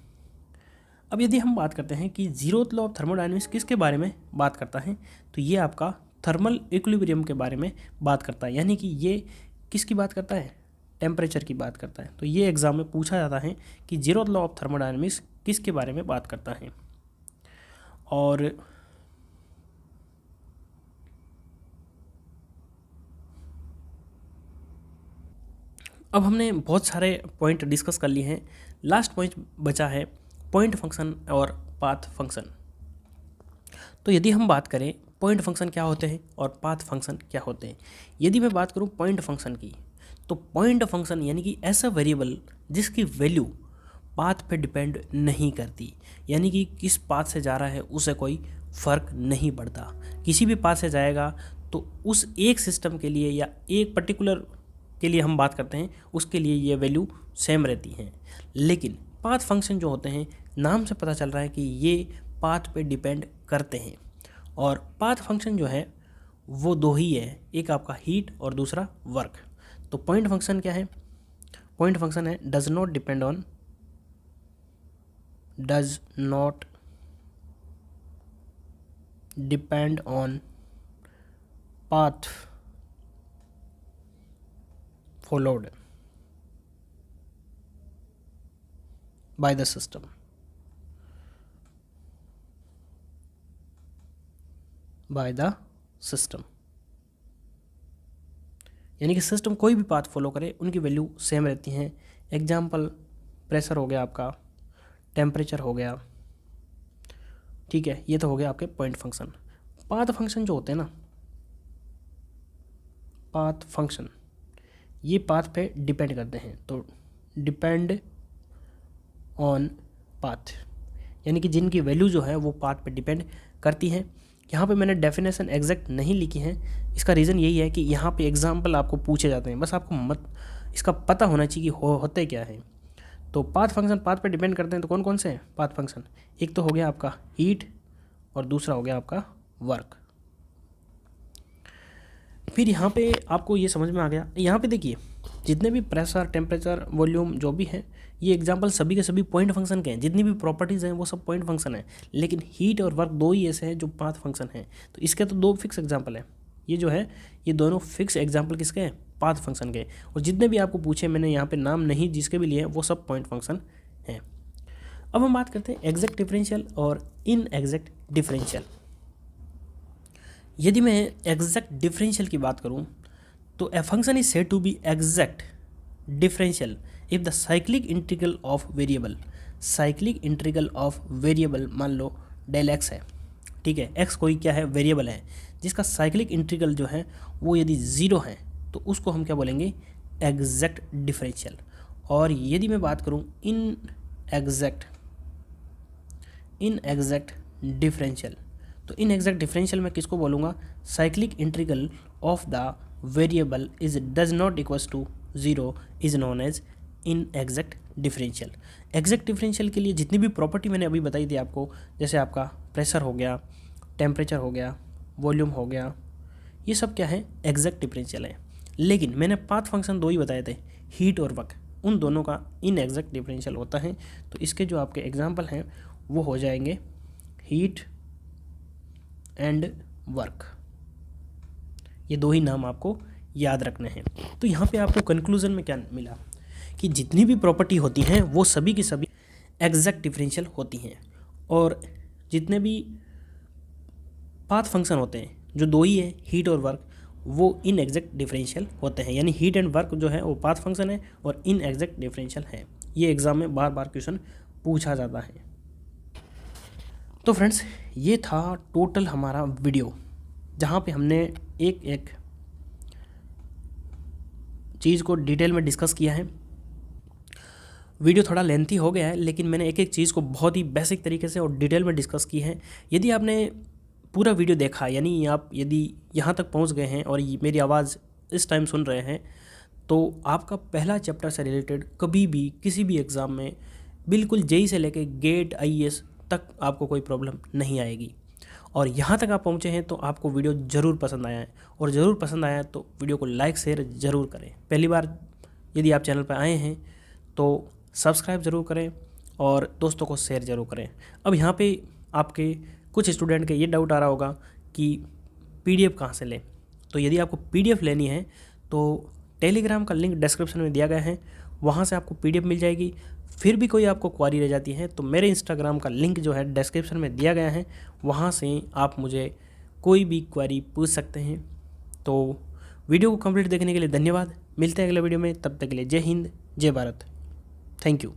अब यदि हम बात करते हैं कि जीरोथ लॉ ऑफ थर्मोडायनेमिक्स किसके बारे में बात करता है, तो ये आपका थर्मल इक्विलिब्रियम के बारे में बात करता है। यानी कि ये किसकी बात करता है, टेम्परेचर की बात करता है। तो ये एग्जाम में पूछा जाता है कि जीरोथ लॉ ऑफ थर्मोडायनेमिक्स किसके बारे में बात करता है। और अब हमने बहुत सारे पॉइंट डिस्कस कर लिए हैं, लास्ट पॉइंट बचा है पॉइंट फंक्शन और पाथ फंक्शन। तो यदि हम बात करें पॉइंट फंक्शन क्या होते हैं और पाथ फंक्शन क्या होते हैं, यदि मैं बात करूं पॉइंट फंक्शन की, तो पॉइंट फंक्शन यानी कि ऐसा वेरिएबल जिसकी वैल्यू पाथ पे डिपेंड नहीं करती, यानी कि किस पाथ से जा रहा है उसे कोई फ़र्क नहीं पड़ता। किसी भी पाथ से जाएगा तो उस एक सिस्टम के लिए या एक पर्टिकुलर के लिए हम बात करते हैं, उसके लिए ये वैल्यू सेम रहती हैं। लेकिन पाथ फंक्शन जो होते हैं, नाम से पता चल रहा है कि ये पाथ पे डिपेंड करते हैं। और पाथ फंक्शन जो है वो दो ही है, एक आपका हीट और दूसरा वर्क। तो पॉइंट फंक्शन क्या है, पॉइंट फंक्शन है does not depend on path followed by the system। यानी कि सिस्टम कोई भी पाथ फॉलो करे उनकी वैल्यू सेम रहती हैं। एग्जाम्पल प्रेशर हो गया आपका, टेम्परेचर हो गया, ठीक है, ये तो हो गया आपके पॉइंट फंक्शन। पाथ फंक्शन जो होते हैं ना, पाथ फंक्शन ये पाथ पे डिपेंड करते हैं। तो डिपेंड ऑन पाथ, यानी कि जिनकी वैल्यू जो है वो पाथ पे डिपेंड करती है। यहाँ पे मैंने डेफिनेशन एग्जैक्ट नहीं लिखी है, इसका रीज़न यही है कि यहाँ पे एग्जाम्पल आपको पूछे जाते हैं, बस आपको इसका पता होना चाहिए कि होते क्या है। तो पाथ फंक्शन पाथ पे डिपेंड करते हैं, तो कौन कौन से हैं पाथ फंक्शन, एक तो हो गया आपका हीट और दूसरा हो गया आपका वर्क। फिर यहाँ पे आपको ये समझ में आ गया, यहाँ पे देखिए जितने भी प्रेशर, टेम्परेचर, वॉल्यूम जो भी हैं, ये एग्जांपल सभी के सभी पॉइंट फंक्शन के हैं। जितनी भी प्रॉपर्टीज़ हैं वो सब पॉइंट फंक्शन है। लेकिन हीट और वर्क दो ही ऐसे हैं जो पाथ फंक्शन हैं। तो इसके तो दो फिक्स एग्जांपल हैं, ये जो है ये दोनों फिक्स एग्जांपल किसके हैं, पाथ फंक्शन के। और जितने भी आपको पूछे मैंने यहाँ पे नाम नहीं जिसके भी लिए वो सब पॉइंट फंक्शन हैं। अब हम बात करते हैं एग्जैक्ट डिफरेंशियल और इन एग्जैक्ट डिफरेंशियल। यदि मैं एग्जैक्ट डिफरेंशियल की बात करूं तो a function is said to be exact differential if the cyclic integral of variable, cyclic integral of variable मान लो डेल एक्स है, ठीक है, एक्स कोई क्या है, वेरिएबल है, जिसका साइक्लिक इंटीग्रल जो है वो यदि ज़ीरो है तो उसको हम क्या बोलेंगे, एग्जैक्ट डिफरेंशियल। और यदि मैं बात करूं इन एग्जैक्ट डिफरेंशियल, तो इन एग्जैक्ट डिफरेंशियल में किसको बोलूँगा, cyclic integral of the variable is does not equals to zero is known as inexact differential. Exact differential के लिए जितनी भी प्रॉपर्टी मैंने अभी बताई थी आपको, जैसे आपका प्रेशर हो गया, टेम्परेचर हो गया, वॉल्यूम हो गया, ये सब क्या है, एग्जैक्ट डिफरेंशियल है। लेकिन मैंने पाथ फंक्शन दो ही बताए थे, हीट और वर्क। उन दोनों का इनएग्जैक्ट डिफरेंशियल होता है। तो इसके जो आपके एग्जाम्पल हैं वो हो जाएंगे हीट एंड वर्क। ये दो ही नाम आपको याद रखने हैं। तो यहाँ पे आपको कंक्लूजन में क्या मिला कि जितनी भी प्रॉपर्टी होती हैं वो सभी की सभी एग्जैक्ट डिफरेंशियल होती हैं, और जितने भी पाथ फंक्शन होते हैं जो दो ही है हीट और वर्क, वो इन एग्जैक्ट डिफरेंशियल होते हैं। यानी हीट एंड वर्क जो है वो पाथ फंक्शन है और इन एग्जैक्ट डिफरेंशियल है। ये एग्जाम में बार बार क्वेश्चन पूछा जाता है। तो फ्रेंड्स, ये था टोटल हमारा वीडियो जहाँ पे हमने एक एक चीज़ को डिटेल में डिस्कस किया है। वीडियो थोड़ा लेंथी हो गया है, लेकिन मैंने एक एक चीज़ को बहुत ही बेसिक तरीके से और डिटेल में डिस्कस की है। यदि आपने पूरा वीडियो देखा, यानी आप यदि यहाँ तक पहुँच गए हैं और मेरी आवाज़ इस टाइम सुन रहे हैं, तो आपका पहला चैप्टर से रिलेटेड कभी भी किसी भी एग्ज़ाम में बिल्कुल जेई से लेके गेट IAS तक आपको कोई प्रॉब्लम नहीं आएगी। और यहाँ तक आप पहुँचे हैं तो आपको वीडियो ज़रूर पसंद आया है, और ज़रूर पसंद आया है तो वीडियो को लाइक शेयर ज़रूर करें। पहली बार यदि आप चैनल पर आए हैं तो सब्सक्राइब ज़रूर करें और दोस्तों को शेयर ज़रूर करें। अब यहाँ पे आपके कुछ स्टूडेंट के ये डाउट आ रहा होगा कि PDF कहाँ से लें। तो यदि आपको PDF लेनी है तो टेलीग्राम का लिंक डिस्क्रिप्शन में दिया गया है, वहाँ से आपको PDF मिल जाएगी। फिर भी कोई आपको क्वारी रह जाती है तो मेरे इंस्टाग्राम का लिंक जो है डिस्क्रिप्शन में दिया गया है, वहाँ से आप मुझे कोई भी क्वारी पूछ सकते हैं। तो वीडियो को कंप्लीट देखने के लिए धन्यवाद। मिलते हैं अगले वीडियो में, तब तक के लिए जय हिंद, जय भारत। Thank you.